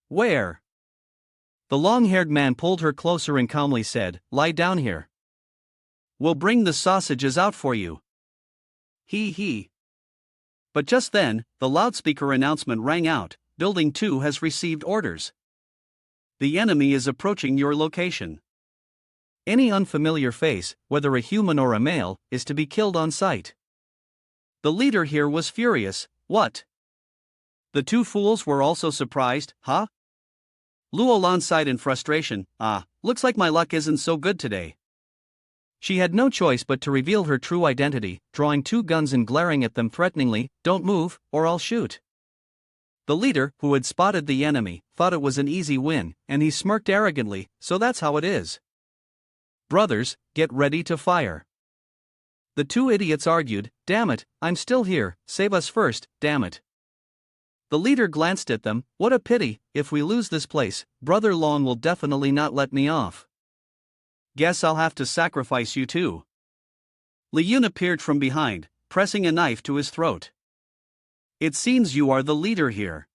Where? The long-haired man pulled her closer and calmly said, lie down here. We'll bring the sausages out for you. But just then, the loudspeaker announcement rang out, Building 2 has received orders. The enemy is approaching your location. Any unfamiliar face, whether a human or a male, is to be killed on sight. The leader here was furious. What? The 2 fools were also surprised. Huh? Luolan sighed in frustration. Looks like my luck isn't so good today. She had no choice but to reveal her true identity, drawing 2 guns and glaring at them threateningly. Don't move, or I'll shoot. The leader, who had spotted the enemy, thought it was an easy win, and he smirked arrogantly. So that's how it is. Brothers, get ready to fire. The 2 idiots argued. Damn it, I'm still here, save us first, damn it. The leader glanced at them. What a pity, if we lose this place, Brother Long will definitely not let me off. Guess I'll have to sacrifice you too. Li Yun appeared from behind, pressing a knife to his throat. It seems you are the leader here.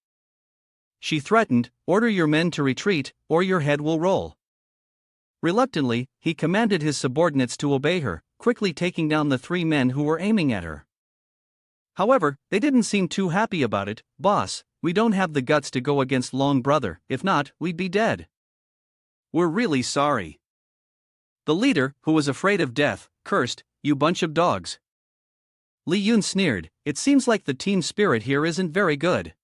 She threatened, order your men to retreat, or your head will roll. Reluctantly, he commanded his subordinates to obey her, quickly taking down the 3 men who were aiming at her. However, they didn't seem too happy about it. Boss, we don't have the guts to go against Long Brother, if not, we'd be dead. We're really sorry. The leader, who was afraid of death, cursed, you bunch of dogs. Li Yun sneered, it seems like the team spirit here isn't very good.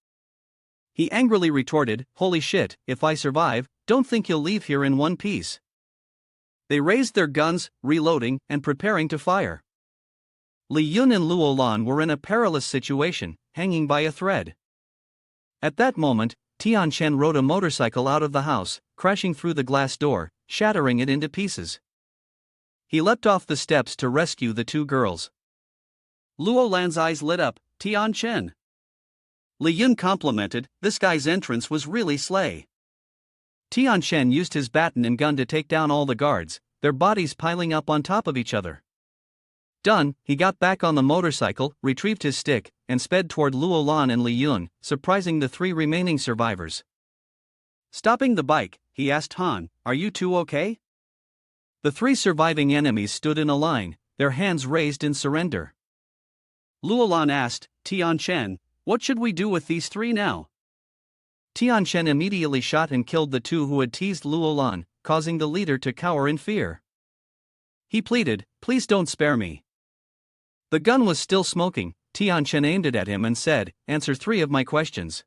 He angrily retorted, holy shit, if I survive, don't think you'll leave here in one piece. They raised their guns, reloading, and preparing to fire. Li Yun and Luolan were in a perilous situation, hanging by a thread. At that moment, Tianchen rode a motorcycle out of the house, crashing through the glass door, shattering it into pieces. He leapt off the steps to rescue the 2 girls. Luolan's eyes lit up. Tianchen. Li Yun complimented, this guy's entrance was really slay. Tianchen used his baton and gun to take down all the guards, their bodies piling up on top of each other. Done, he got back on the motorcycle, retrieved his stick, and sped toward Luolan and Li Yun, surprising the 3 remaining survivors. Stopping the bike, he asked Han, are you 2 okay? The 3 surviving enemies stood in a line, their hands raised in surrender. Luolan asked, Tianchen, what should we do with these 3 now? Tianchen immediately shot and killed the 2 who had teased Luolan, causing the leader to cower in fear. He pleaded, please don't spare me. The gun was still smoking. Tianchen aimed it at him and said, answer 3 of my questions.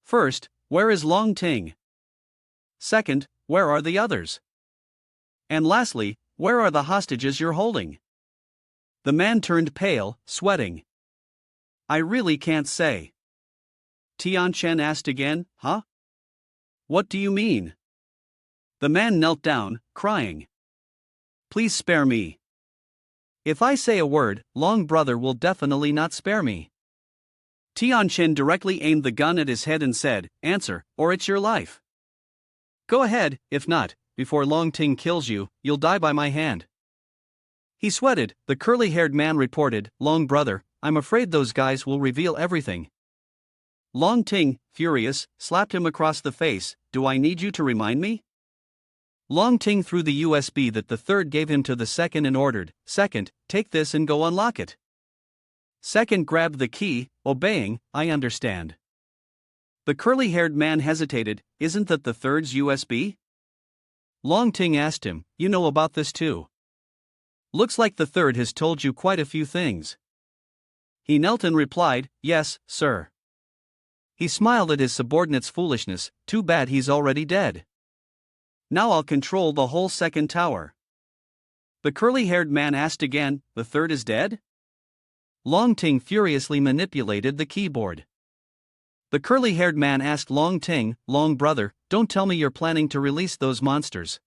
First, where is Long Ting? Second, where are the others? And lastly, where are the hostages you're holding? The man turned pale, sweating. I really can't say. Tian Shen asked again, huh? What do you mean? The man knelt down, crying. Please spare me. If I say a word, Long Brother will definitely not spare me. Tian Shen directly aimed the gun at his head and said, answer, or it's your life. Go ahead, if not, before Long Ting kills you, you'll die by my hand. He sweated. The curly-haired man reported, Long Brother, I'm afraid those guys will reveal everything. Long Ting, furious, slapped him across the face. Do I need you to remind me? Long Ting threw the USB that the third gave him to the second and ordered, Second, take this and go unlock it. Second grabbed the key, obeying, I understand. The curly-haired man hesitated, isn't that the third's USB? Long Ting asked him, you know about this too. Looks like the third has told you quite a few things. He knelt and replied, yes, sir. He smiled at his subordinate's foolishness, too bad he's already dead. Now I'll control the whole second tower. The curly-haired man asked again, the third is dead? Long Ting furiously manipulated the keyboard. The curly-haired man asked Long Ting, Long Brother, don't tell me you're planning to release those monsters.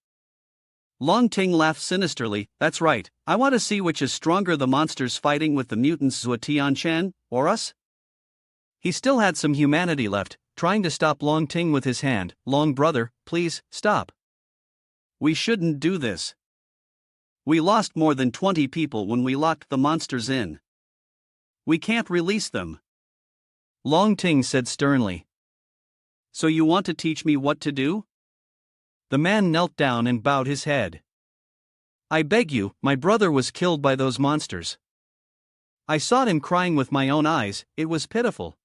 Long Ting laughed sinisterly, that's right, I want to see which is stronger, the monsters fighting with the mutants Zhua Tianshan, or us? He still had some humanity left, trying to stop Long Ting with his hand, Long Brother, please, stop. We shouldn't do this. We lost more than 20 people when we locked the monsters in. We can't release them. Long Ting said sternly. So you want to teach me what to do? The man knelt down and bowed his head. I beg you, my brother was killed by those monsters. I saw him crying with my own eyes, it was pitiful.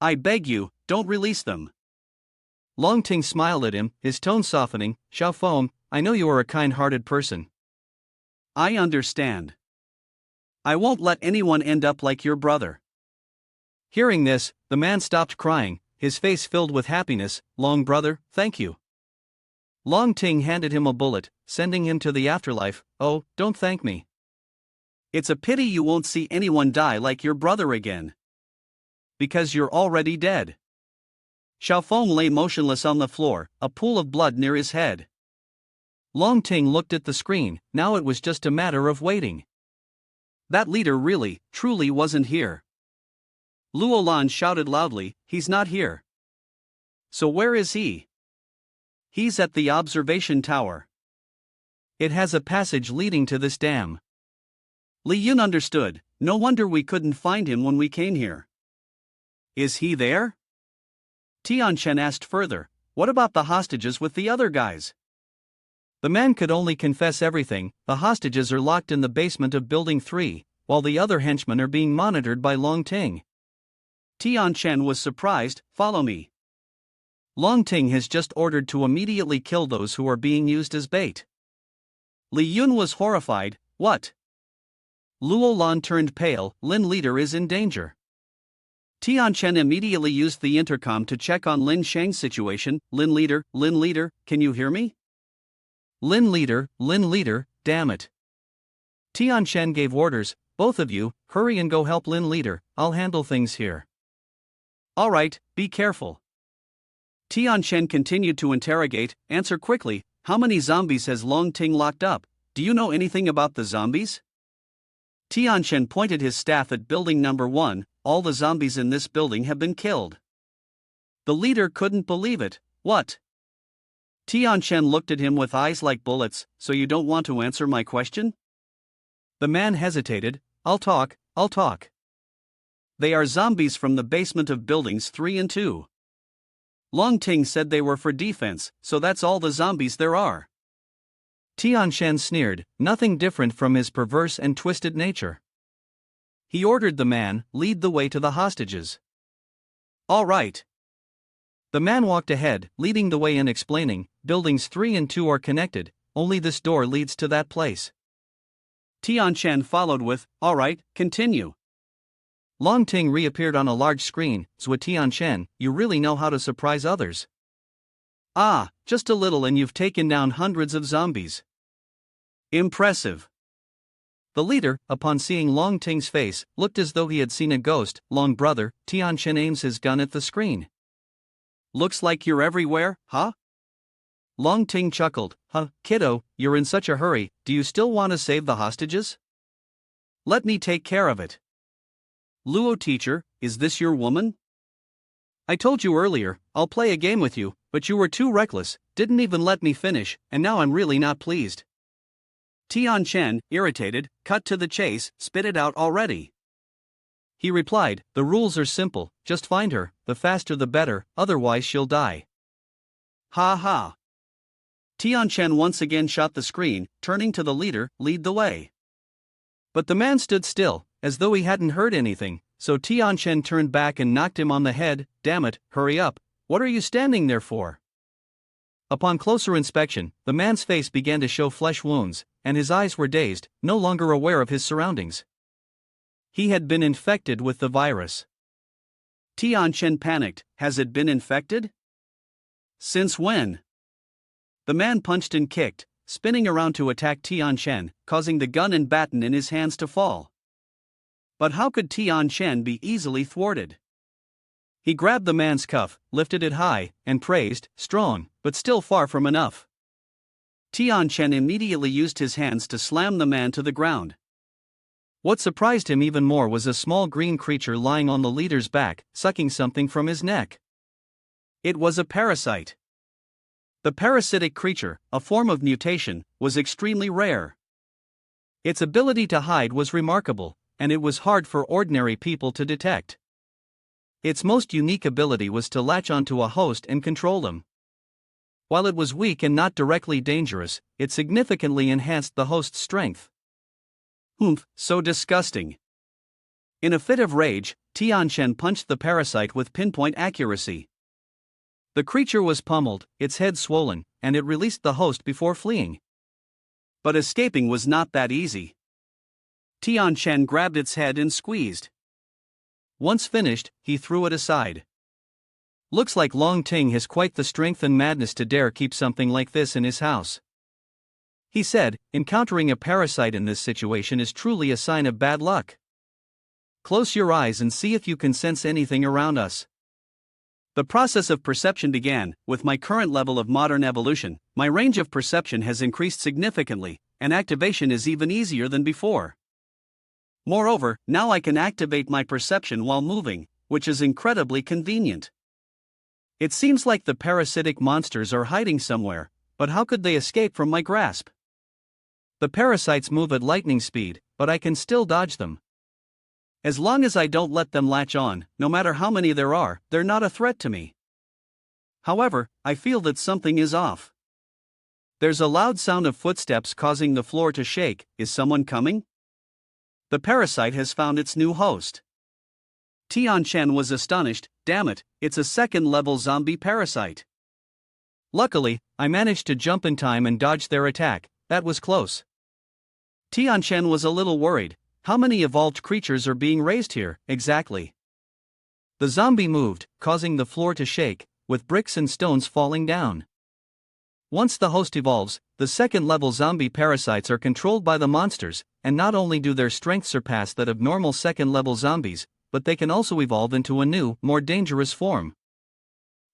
I beg you, don't release them. Long Ting smiled at him, his tone softening, Xiao Feng, I know you are a kind-hearted person. I understand. I won't let anyone end up like your brother. Hearing this, the man stopped crying, his face filled with happiness, Long Brother, thank you. Long Ting handed him a bullet, sending him to the afterlife, oh, don't thank me. It's a pity you won't see anyone die like your brother again. Because you're already dead. Xiao Feng lay motionless on the floor, a pool of blood near his head. Long Ting looked at the screen, now it was just a matter of waiting. That leader really, truly wasn't here. Luo Lan shouted loudly, he's not here. So where is he? He's at the observation tower. It has a passage leading to this dam. Li Yun understood, no wonder we couldn't find him when we came here. Is he there? Tian Shen asked further, what about the hostages with the other guys? The man could only confess everything, the hostages are locked in the basement of Building 3, while the other henchmen are being monitored by Long Ting. Tian Shen was surprised, follow me. Long Ting has just ordered to immediately kill those who are being used as bait. Li Yun was horrified, what? Luo Lan turned pale, Lin Leader is in danger. Tian Shen immediately used the intercom to check on Lin Shang's situation, Lin Leader, can you hear me? Lin Leader, damn it. Tian Shen gave orders, both of you, hurry and go help Lin Leader, I'll handle things here. Alright, be careful. Tian Shen continued to interrogate, answer quickly, how many zombies has Long Ting locked up, do you know anything about the zombies? Tian Shen pointed his staff at building number 1, all the zombies in this building have been killed. The leader couldn't believe it, what? Tian Shen looked at him with eyes like bullets, so you don't want to answer my question? The man hesitated, I'll talk. They are zombies from the basement of buildings 3 and 2. Long Ting said they were for defense, so that's all the zombies there are. Tian Shen sneered, nothing different from his perverse and twisted nature. He ordered the man, lead the way to the hostages. All right. The man walked ahead, leading the way and explaining, buildings 3 and 2 are connected, only this door leads to that place. Tian Shen followed with, all right, continue. Long Ting reappeared on a large screen. Zhua Tianchen, you really know how to surprise others. Ah, just a little and you've taken down hundreds of zombies. Impressive. The leader, upon seeing Long Ting's face, looked as though he had seen a ghost. Long brother, Tianchen aims his gun at the screen. Looks like you're everywhere, huh? Long Ting chuckled. Huh, kiddo, you're in such a hurry, do you still want to save the hostages? Let me take care of it. Luo teacher, is this your woman? I told you earlier, I'll play a game with you, but you were too reckless, didn't even let me finish, and now I'm really not pleased. Tianchen, irritated, cut to the chase, spit it out already. He replied, the rules are simple, just find her, the faster the better, otherwise she'll die. Ha ha. Tianchen once again shot the screen, turning to the leader, lead the way. But the man stood still, as though he hadn't heard anything, so Tianchen turned back and knocked him on the head. Damn it, hurry up, what are you standing there for? Upon closer inspection, the man's face began to show flesh wounds, and his eyes were dazed, no longer aware of his surroundings. He had been infected with the virus. Tianchen panicked, has it been infected? Since when? The man punched and kicked, spinning around to attack Tianchen, causing the gun and baton in his hands to fall. But how could Tianchen be easily thwarted? He grabbed the man's cuff, lifted it high, and praised, strong, but still far from enough. Tianchen immediately used his hands to slam the man to the ground. What surprised him even more was a small green creature lying on the leader's back, sucking something from his neck. It was a parasite. The parasitic creature, a form of mutation, was extremely rare. Its ability to hide was remarkable, and it was hard for ordinary people to detect. Its most unique ability was to latch onto a host and control them. While it was weak and not directly dangerous, it significantly enhanced the host's strength. Humph, so disgusting. In a fit of rage, Tianchen punched the parasite with pinpoint accuracy. The creature was pummeled, its head swollen, and it released the host before fleeing. But escaping was not that easy. Tianchen grabbed its head and squeezed. Once finished, he threw it aside. Looks like Long Ting has quite the strength and madness to dare keep something like this in his house. He said, encountering a parasite in this situation is truly a sign of bad luck. Close your eyes and see if you can sense anything around us. The process of perception began. With my current level of modern evolution, my range of perception has increased significantly, and activation is even easier than before. Moreover, now I can activate my perception while moving, which is incredibly convenient. It seems like the parasitic monsters are hiding somewhere, but how could they escape from my grasp? The parasites move at lightning speed, but I can still dodge them. As long as I don't let them latch on, no matter how many there are, they're not a threat to me. However, I feel that something is off. There's a loud sound of footsteps causing the floor to shake. Is someone coming? The parasite has found its new host. Tianchen was astonished. Damn it, it's a second-level zombie parasite. Luckily, I managed to jump in time and dodge their attack. That was close. Tianchen was a little worried. How many evolved creatures are being raised here, exactly? The zombie moved, causing the floor to shake, with bricks and stones falling down. Once the host evolves, the second-level zombie parasites are controlled by the monsters, and not only do their strength surpass that of normal second-level zombies, but they can also evolve into a new, more dangerous form.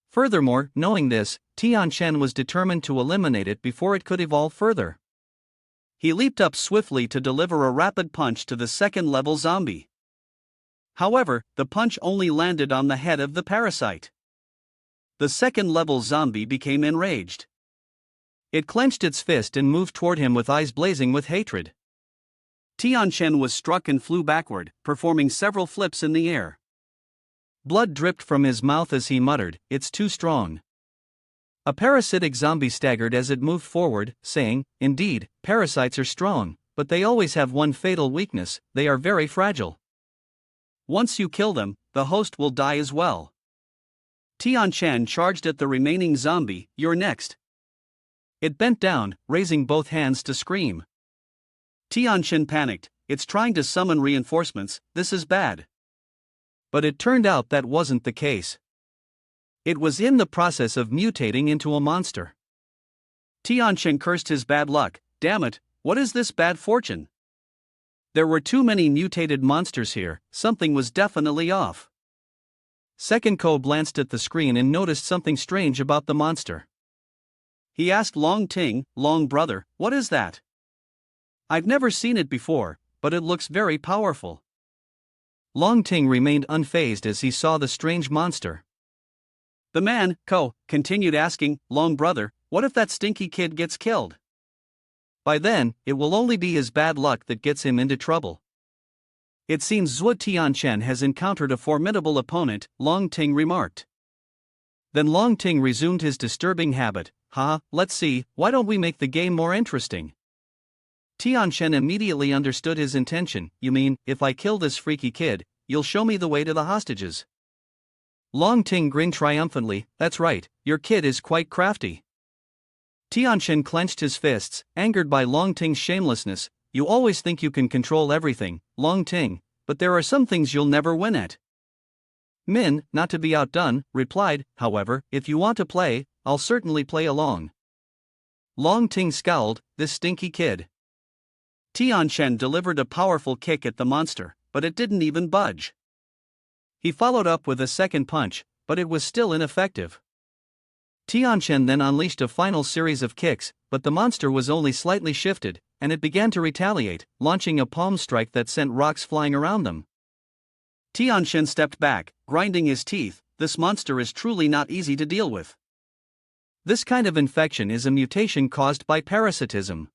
Furthermore, knowing this, Tianchen was determined to eliminate it before it could evolve further. He leaped up swiftly to deliver a rapid punch to the second-level zombie. However, the punch only landed on the head of the parasite. The second-level zombie became enraged. It clenched its fist and moved toward him with eyes blazing with hatred. Tianchen was struck and flew backward, performing several flips in the air. Blood dripped from his mouth as he muttered, "It's too strong." A parasitic zombie staggered as it moved forward, saying, "Indeed, parasites are strong, but they always have one fatal weakness: they are very fragile. Once you kill them, the host will die as well." Tianchen charged at the remaining zombie. "You're next." It bent down, raising both hands to scream. Tianchen panicked. It's trying to summon reinforcements. This is bad. But it turned out that wasn't the case. It was in the process of mutating into a monster. Tianchen cursed his bad luck. Damn it, what is this bad fortune? There were too many mutated monsters here, something was definitely off. Second Ko glanced at the screen and noticed something strange about the monster. He asked Long Ting, Long brother, what is that? I've never seen it before, but it looks very powerful. Long Ting remained unfazed as he saw the strange monster. The man, Ko, continued asking, Long brother, what if that stinky kid gets killed? By then, it will only be his bad luck that gets him into trouble. It seems Zhuo Tianchen has encountered a formidable opponent, Long Ting remarked. Then Long Ting resumed his disturbing habit, let's see, why don't we make the game more interesting? Tianchen immediately understood his intention. You mean, if I kill this freaky kid, you'll show me the way to the hostages? Long Ting grinned triumphantly. That's right, your kid is quite crafty. Tianchen clenched his fists, angered by Long Ting's shamelessness. You always think you can control everything, Long Ting, but there are some things you'll never win at. Min, not to be outdone, replied, however, if you want to play, I'll certainly play along. Long Ting scowled, this stinky kid. Tianchen delivered a powerful kick at the monster, but it didn't even budge. He followed up with a second punch, but it was still ineffective. Tianchen then unleashed a final series of kicks, but the monster was only slightly shifted, and it began to retaliate, launching a palm strike that sent rocks flying around them. Tianchen stepped back, grinding his teeth. This monster is truly not easy to deal with. This kind of infection is a mutation caused by parasitism.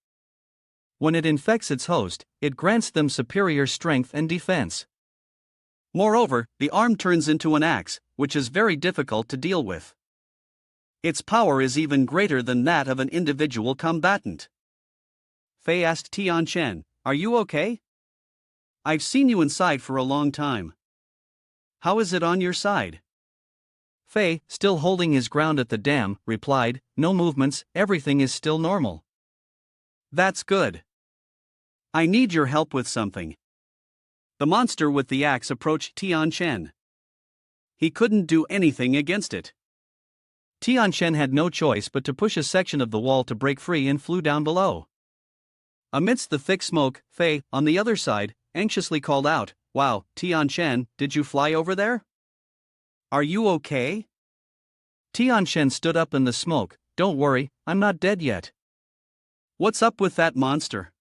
When it infects its host, it grants them superior strength and defense. Moreover, the arm turns into an axe, which is very difficult to deal with. Its power is even greater than that of an individual combatant. Fei asked Tianchen, are you okay? I've seen you inside for a long time. How is it on your side? Fei, still holding his ground at the dam, replied, no movements, everything is still normal. That's good. I need your help with something. The monster with the axe approached Tianchen. He couldn't do anything against it. Tianchen had no choice but to push a section of the wall to break free and flew down below. Amidst the thick smoke, Fei, on the other side, anxiously called out, wow, Tianchen, did you fly over there? Are you okay? Tianchen stood up in the smoke, don't worry, I'm not dead yet. What's up with that monster?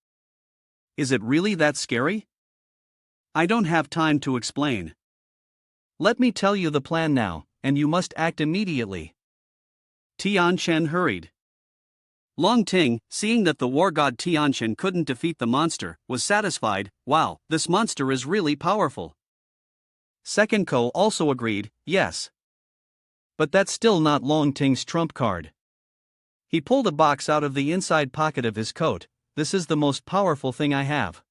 Is it really that scary? I don't have time to explain. Let me tell you the plan now, and you must act immediately. Tianchen hurried. Long Ting, seeing that the war god Tianchen couldn't defeat the monster, was satisfied. Wow, this monster is really powerful. Second Ko also agreed, yes. But that's still not Long Ting's trump card. He pulled a box out of the inside pocket of his coat. This is the most powerful thing I have.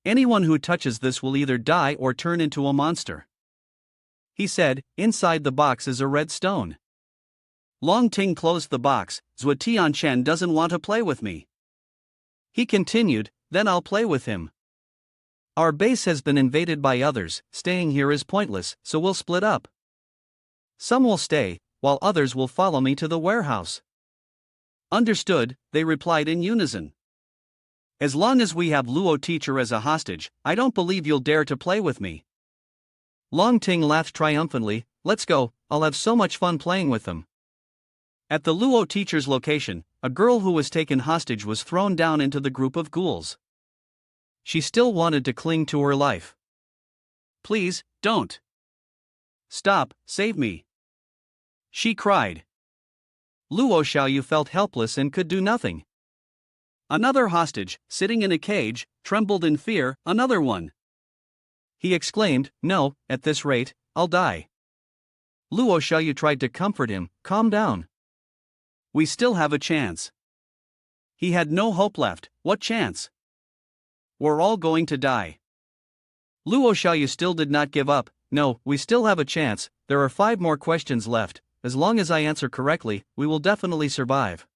Anyone who touches this will either die or turn into a monster. He said, inside the box is a red stone. Long Ting closed the box. Zhuo Tianchen doesn't want to play with me. He continued, then I'll play with him. Our base has been invaded by others, staying here is pointless, so we'll split up. Some will stay, while others will follow me to the warehouse. Understood, they replied in unison. As long as we have Luo teacher as a hostage, I don't believe you'll dare to play with me. Long Ting laughed triumphantly, let's go, I'll have so much fun playing with them. At the Luo teacher's location, a girl who was taken hostage was thrown down into the group of ghouls. She still wanted to cling to her life. Please, don't. Stop, save me. She cried. Luo Xiaoyu felt helpless and could do nothing. Another hostage, sitting in a cage, trembled in fear, another one. He exclaimed, no, at this rate, I'll die. Luo Xiaoyu tried to comfort him, calm down. We still have a chance. He had no hope left, what chance? We're all going to die. Luo Xiaoyu still did not give up, no, we still have a chance, there are 5 more questions left, as long as I answer correctly, we will definitely survive.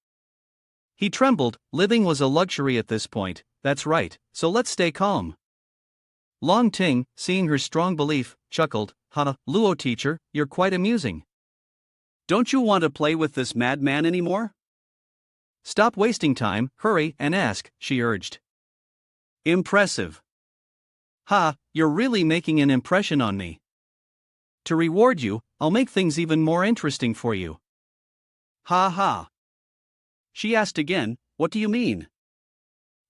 He trembled, living was a luxury at this point, that's right, so let's stay calm. Long Ting, seeing her strong belief, chuckled, "Ha, Luo teacher, you're quite amusing. Don't you want to play with this madman anymore? Stop wasting time, hurry and ask," she urged. Impressive. Ha, you're really making an impression on me. To reward you, I'll make things even more interesting for you. Ha ha. She asked again, "What do you mean?"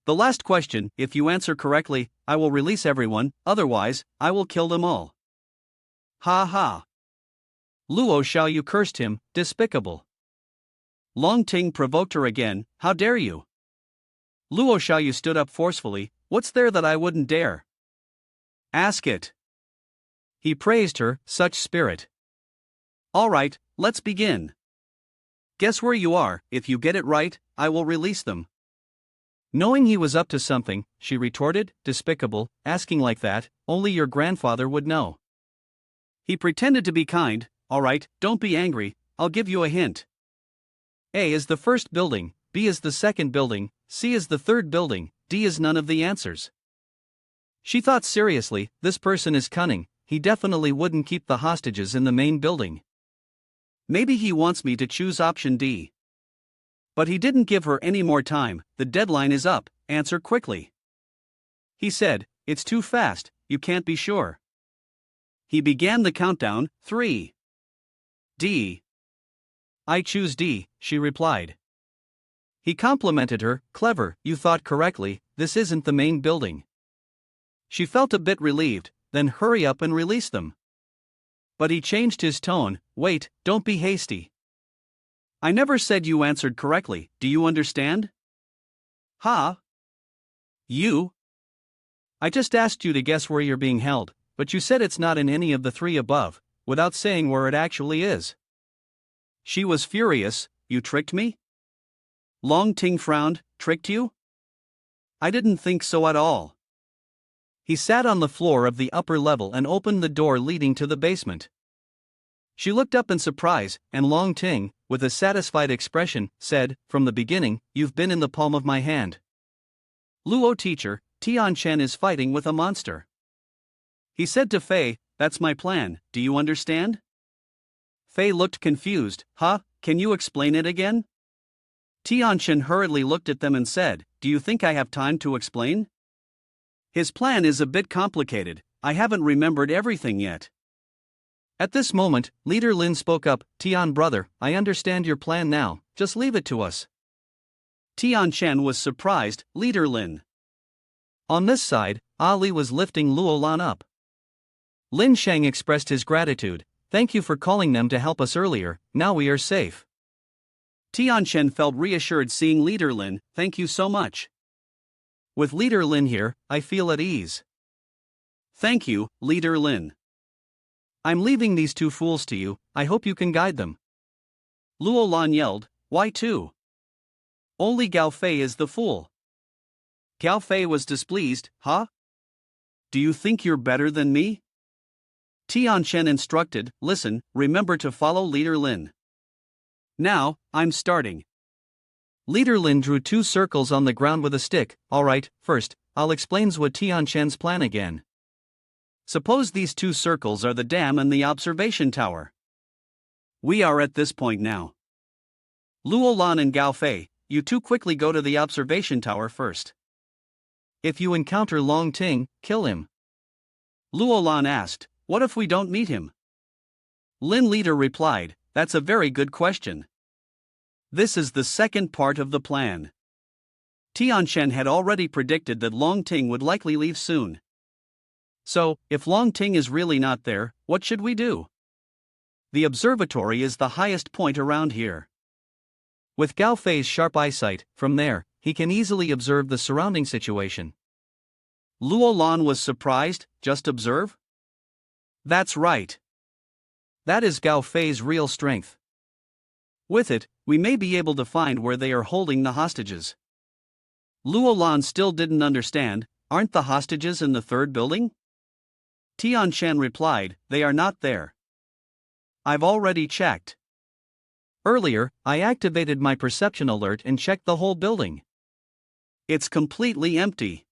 The last question, if you answer correctly, I will release everyone, otherwise, I will kill them all. Ha ha. Luo Xiaoyu cursed him, despicable. Long Ting provoked her again, "How dare you?" Luo Xiaoyu stood up forcefully, "What's there that I wouldn't dare? Ask it." He praised her, such spirit. All right, let's begin. Guess where you are, if you get it right, I will release them. Knowing he was up to something, she retorted, "Despicable, asking like that, only your grandfather would know." He pretended to be kind, "All right, don't be angry, I'll give you a hint. A is the first building, B is the second building, C is the third building, D is none of the answers." She thought seriously, this person is cunning, he definitely wouldn't keep the hostages in the main building. Maybe he wants me to choose option D. But he didn't give her any more time, "The deadline is up, answer quickly." He said, "It's too fast, you can't be sure." He began the countdown, 3. D. "I choose D," she replied. He complimented her, "Clever, you thought correctly, this isn't the main building." She felt a bit relieved, "Then hurry up and release them." But he changed his tone, "Wait, don't be hasty. I never said you answered correctly, do you understand?" Ha? You? I just asked you to guess where you're being held, but you said it's not in any of the three above, without saying where it actually is. She was furious, "You tricked me?" Long Ting frowned, "Tricked you? I didn't think so at all." He sat on the floor of the upper level and opened the door leading to the basement. She looked up in surprise, and Long Ting, with a satisfied expression, said, "From the beginning, you've been in the palm of my hand. Luo teacher, Tian Chen is fighting with a monster." He said to Fei, "That's my plan, do you understand?" Fei looked confused, "Huh, can you explain it again?" Tian Chen hurriedly looked at them and said, "Do you think I have time to explain? His plan is a bit complicated, I haven't remembered everything yet." At this moment, Leader Lin spoke up, "Tian brother, I understand your plan now, just leave it to us." Tian Chen was surprised, "Leader Lin." On this side, Ali was lifting Luo Lan up. Lin Sheng expressed his gratitude, "Thank you for calling them to help us earlier, now we are safe." Tian Chen felt reassured seeing Leader Lin, "Thank you so much. With Leader Lin here, I feel at ease." "Thank you, Leader Lin. I'm leaving these two fools to you, I hope you can guide them." Luo Lan yelled, "Why two? Only Gao Fei is the fool." Gao Fei was displeased, "Huh? Do you think you're better than me?" Tian Chen instructed, "Listen, remember to follow Leader Lin. Now, I'm starting." Leader Lin drew 2 circles on the ground with a stick. "All right, first, I'll explain what Tian Chen's plan again. Suppose these 2 circles are the dam and the observation tower. We are at this point now. Luo Lan and Gao Fei, you two quickly go to the observation tower first. If you encounter Long Ting, kill him." Luo Lan asked, "What if we don't meet him?" Lin Leader replied, "That's a very good question. This is the second part of the plan." Tian Chen had already predicted that Long Ting would likely leave soon. So, if Long Ting is really not there, what should we do? The observatory is the highest point around here. With Gao Fei's sharp eyesight, from there, he can easily observe the surrounding situation. Luo Lan was surprised, "Just observe?" That's right. That is Gao Fei's real strength. With it, we may be able to find where they are holding the hostages. Luo Lan still didn't understand, "Aren't the hostages in the third building?" Tian Chen replied, "They are not there. I've already checked. Earlier, I activated my perception alert and checked the whole building. It's completely empty."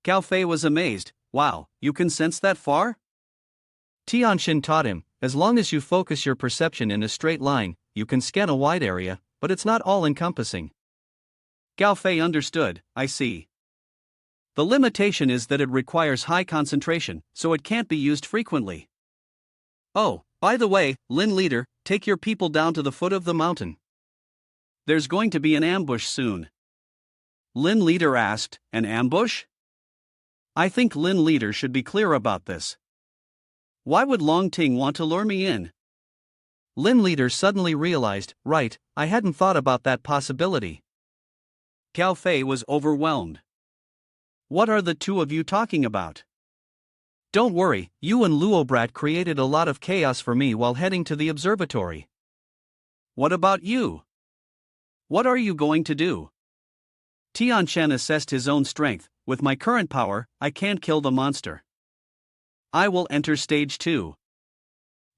Gao Fei was amazed, Wow, you can sense that far? Tianxin taught him, as long as you focus your perception in a straight line, you can scan a wide area, but it's not all-encompassing. Gao Fei understood, I see. The limitation is that it requires high concentration, so it can't be used frequently. Oh, by the way, Lin leader, take your people down to the foot of the mountain. There's going to be an ambush soon. Lin leader asked, an ambush? I think Lin leader should be clear about this. Why would Long Ting want to lure me in? Lin leader suddenly realized, right, I hadn't thought about that possibility. Gao Fei was overwhelmed. What are the two of you talking about? Don't worry, you and Luo Brat created a lot of chaos for me while heading to the observatory. What about you? What are you going to do? Tianxian assessed his own strength. With my current power, I can't kill the monster. I will enter stage 2.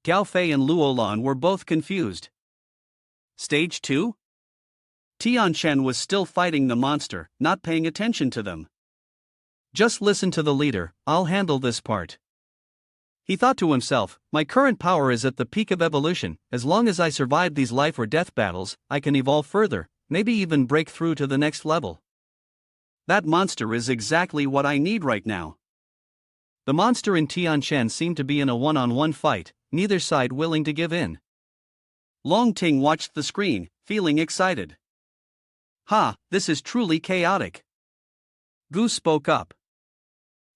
Gao Fei and Luo Lan were both confused. Stage 2? Tianxian was still fighting the monster, not paying attention to them. Just listen to the leader, I'll handle this part. He thought to himself, my current power is at the peak of evolution, as long as I survive these life or death battles, I can evolve further, maybe even break through to the next level. That monster is exactly what I need right now. The monster in Tianxian seemed to be in a one-on-one fight, neither side willing to give in. Long Ting watched the screen, feeling excited. Ha, this is truly chaotic. Gu spoke up.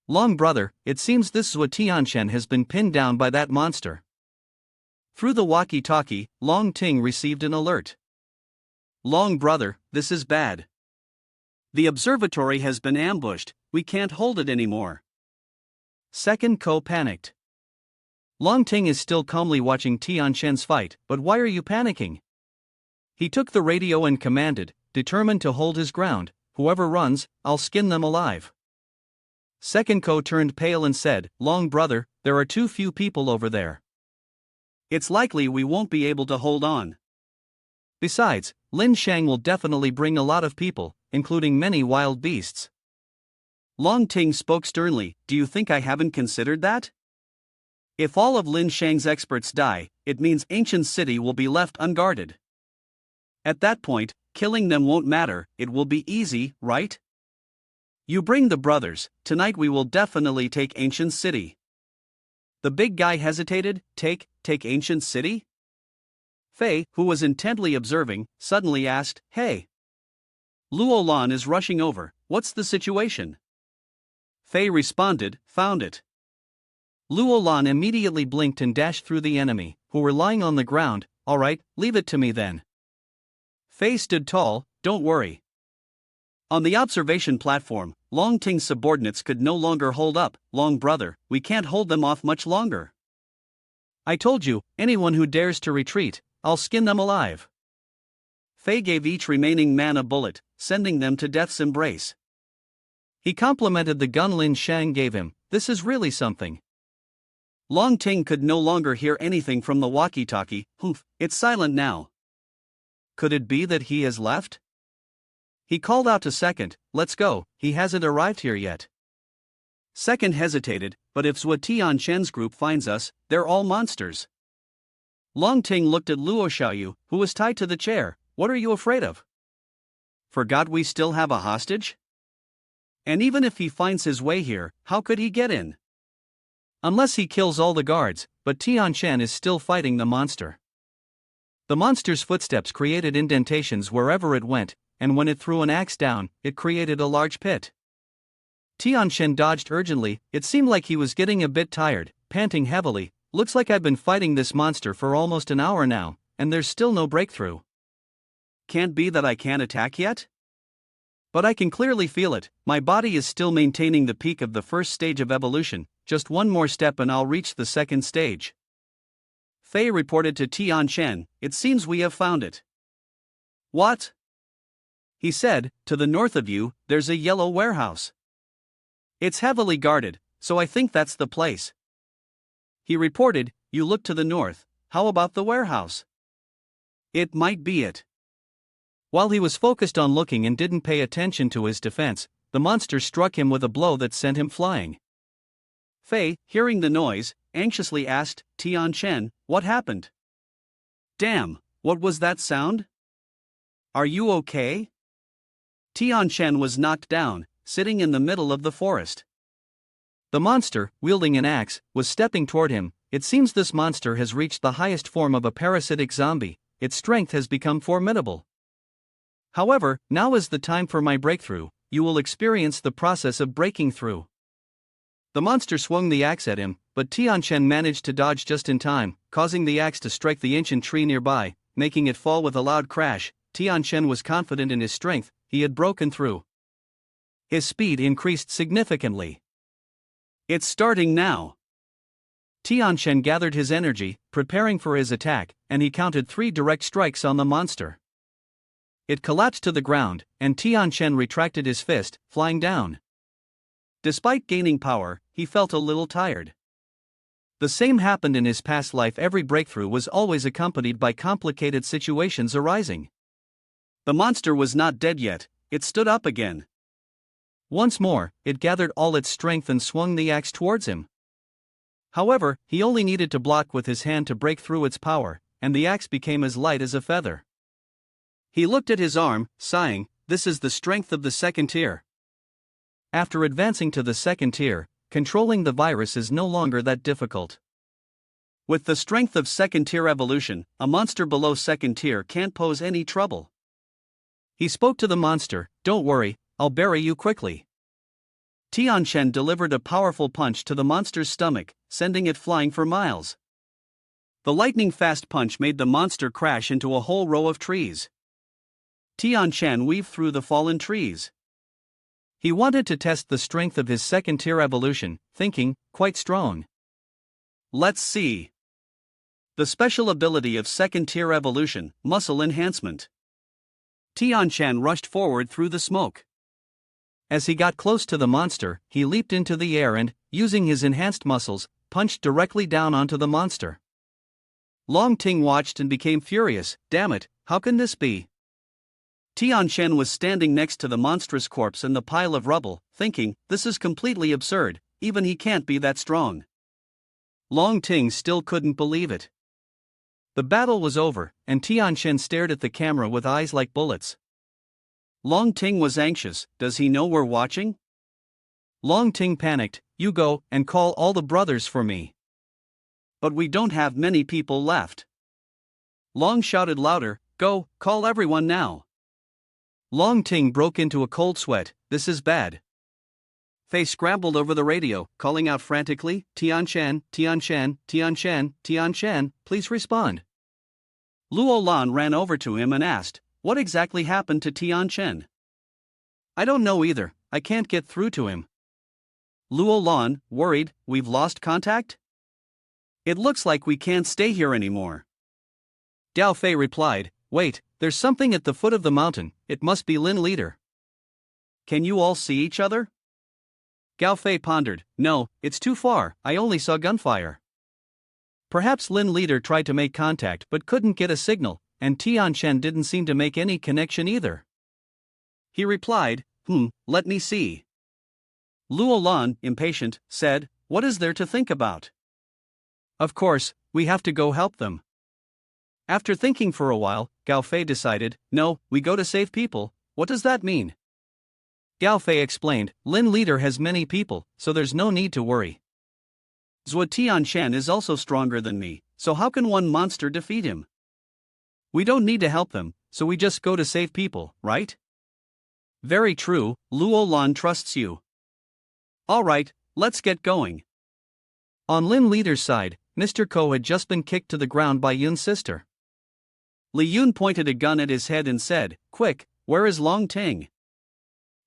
Long brother, it seems this Zhou Tianxian has been pinned down by that monster. Through the walkie-talkie, Long Ting received an alert. Long brother, this is bad. The observatory has been ambushed, we can't hold it anymore. Second Ko panicked. Long Ting is still calmly watching Tianxian's fight, but why are you panicking? He took the radio and commanded, determined to hold his ground, whoever runs, I'll skin them alive. Second Ko turned pale and said, Long brother, there are too few people over there. It's likely we won't be able to hold on. Besides, Lin Shang will definitely bring a lot of people, including many wild beasts. Long Ting spoke sternly, do you think I haven't considered that? If all of Lin Shang's experts die, it means Ancient City will be left unguarded. At that point, killing them won't matter, it will be easy, right? You bring the brothers, tonight we will definitely take Ancient City. The big guy hesitated, take Ancient City? Fei, who was intently observing, suddenly asked, hey. Luo Lan is rushing over, what's the situation? Fei responded, found it. Luo Lan immediately blinked and dashed through the enemy, who were lying on the ground, alright, leave it to me then. Fei stood tall, don't worry. On the observation platform, Long Ting's subordinates could no longer hold up, Long brother, we can't hold them off much longer. I told you, anyone who dares to retreat, I'll skin them alive. Fei gave each remaining man a bullet, sending them to death's embrace. He complimented the gun Lin Shang gave him, this is really something. Long Ting could no longer hear anything from the walkie-talkie, it's silent now. Could it be that he has left? He called out to Second, let's go, he hasn't arrived here yet. Second hesitated, but if Zhou Tianxian's group finds us, they're all monsters. Long Ting looked at Luo Xiaoyu, who was tied to the chair, what are you afraid of? Forgot we still have a hostage? And even if he finds his way here, how could he get in? Unless he kills all the guards, but Tianxian is still fighting the monster. The monster's footsteps created indentations wherever it went, and when it threw an axe down, it created a large pit. Tianxian dodged urgently, it seemed like he was getting a bit tired, panting heavily, looks like I've been fighting this monster for almost an hour now, and there's still no breakthrough. Can't be that I can't attack yet? But I can clearly feel it, my body is still maintaining the peak of the first stage of evolution, just one more step and I'll reach the second stage. Fei reported to Tianxian, it seems we have found it. What? He said, to the north of you, there's a yellow warehouse. It's heavily guarded, so I think that's the place. He reported, you look to the north, how about the warehouse? It might be it. While he was focused on looking and didn't pay attention to his defense, the monster struck him with a blow that sent him flying. Fei, hearing the noise, anxiously asked Tian Chen, "What happened?" "Damn, what was that sound? Are you okay?" Tian Chen was knocked down, sitting in the middle of the forest. The monster, wielding an axe, was stepping toward him. It seems this monster has reached the highest form of a parasitic zombie. Its strength has become formidable. However, now is the time for my breakthrough. You will experience the process of breaking through. The monster swung the axe at him, but Tian Chen managed to dodge just in time, causing the axe to strike the ancient tree nearby, making it fall with a loud crash. Tian Chen was confident in his strength. He had broken through. His speed increased significantly. It's starting now. Tian Chen gathered his energy, preparing for his attack, and he counted 3 direct strikes on the monster. It collapsed to the ground, and Tian Chen retracted his fist, flying down. Despite gaining power, he felt a little tired. The same happened in his past life. Every breakthrough was always accompanied by complicated situations arising. The monster was not dead yet. It stood up again. Once more, it gathered all its strength and swung the axe towards him. However, he only needed to block with his hand to break through its power, and the axe became as light as a feather. He looked at his arm, sighing, "This is the strength of the second tier." After advancing to the second tier, controlling the virus is no longer that difficult. With the strength of second tier evolution, a monster below second tier can't pose any trouble. He spoke to the monster, "Don't worry, I'll bury you quickly." Tian Chen delivered a powerful punch to the monster's stomach, sending it flying for miles. The lightning-fast punch made the monster crash into a whole row of trees. Tian Chen weaved through the fallen trees. He wanted to test the strength of his second-tier evolution, thinking, "Quite strong. Let's see." The special ability of second-tier evolution, muscle enhancement. Tian Chen rushed forward through the smoke. As he got close to the monster, he leaped into the air and, using his enhanced muscles, punched directly down onto the monster. Long Ting watched and became furious. "Damn it, how can this be?" Tian Chen was standing next to the monstrous corpse in the pile of rubble, thinking, "This is completely absurd, even he can't be that strong." Long Ting still couldn't believe it. The battle was over, and Tian Chen stared at the camera with eyes like bullets. Long Ting was anxious. "Does he know we're watching?" Long Ting panicked. "You go and call all the brothers for me." "But we don't have many people left." Long shouted louder, "Go, call everyone now." Long Ting broke into a cold sweat. "This is bad." Fei scrambled over the radio, calling out frantically, "Tian Chen, Tian Chen, Tian Chen, Tian Chen, please respond." Luo Lan ran over to him and asked, "What exactly happened to Tian Chen?" "I don't know either, I can't get through to him." Luo Lan, worried, "We've lost contact? It looks like we can't stay here anymore." Dao Fei replied, "Wait, there's something at the foot of the mountain, it must be Lin Leader." "Can you all see each other?" Gao Fei pondered, "No, it's too far, I only saw gunfire." Perhaps Lin Leader tried to make contact but couldn't get a signal, and Tian Chen didn't seem to make any connection either. He replied, let me see." Luo Lan, impatient, said, "What is there to think about? Of course, we have to go help them." After thinking for a while, Gao Fei decided, "No, we go to save people." "What does that mean?" Gao Fei explained, "Lin Leader has many people, so there's no need to worry. Zhuo Tian Chen is also stronger than me, so how can one monster defeat him? We don't need to help them, so we just go to save people, right?" "Very true, Luo Lan trusts you." "Alright, let's get going." On Lin Leader's side, Mr. Ko had just been kicked to the ground by Yun's sister. Li Yun pointed a gun at his head and said, "Quick, where is Long Ting?"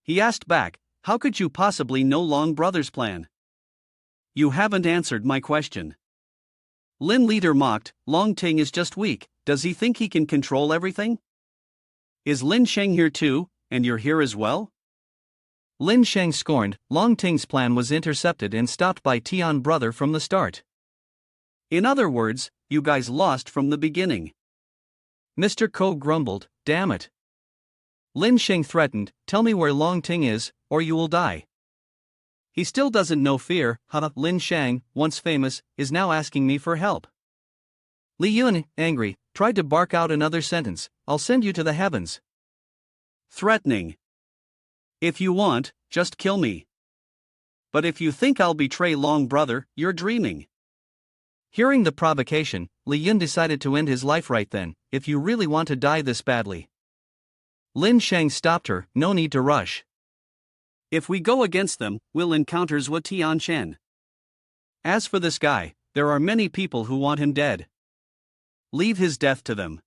He asked back, "How could you possibly know Long Brother's plan?" "You haven't answered my question." Lin Leader mocked, "Long Ting is just weak, does he think he can control everything? Is Lin Sheng here too, and you're here as well?" Lin Sheng scorned, "Long Ting's plan was intercepted and stopped by Tian Brother from the start. In other words, you guys lost from the beginning." Mr. Ko grumbled, "Damn it." Lin Sheng threatened, "Tell me where Long Ting is, or you will die." He still doesn't know fear, Lin Shang, once famous, is now asking me for help. Li Yun, angry, tried to bark out another sentence, I'll send you to the heavens. Threatening. If you want, just kill me. But if you think I'll betray Long Brother, you're dreaming. Hearing the provocation, Li Yun decided to end his life right then, if you really want to die this badly. Lin Shang stopped her, no need to rush. If we go against them, we'll encounter Zhou Tianchen. As for this guy, there are many people who want him dead. Leave his death to them.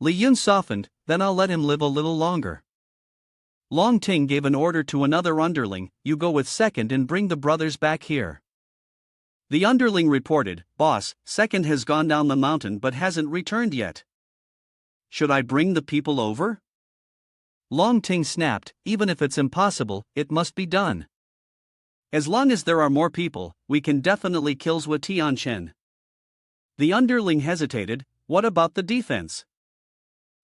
Li Yun softened, then I'll let him live a little longer. Long Ting gave an order to another underling, you go with Second and bring the brothers back here. The underling reported, Boss, Second has gone down the mountain but hasn't returned yet. Should I bring the people over? Long Ting snapped, even if it's impossible, it must be done. As long as there are more people, we can definitely kill Zhou Tianchen. The underling hesitated, what about the defense?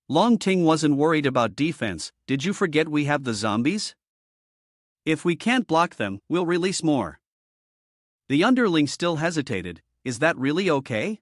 Long Ting wasn't worried about defense, did you forget we have the zombies? If we can't block them, we'll release more. The underling still hesitated, is that really okay?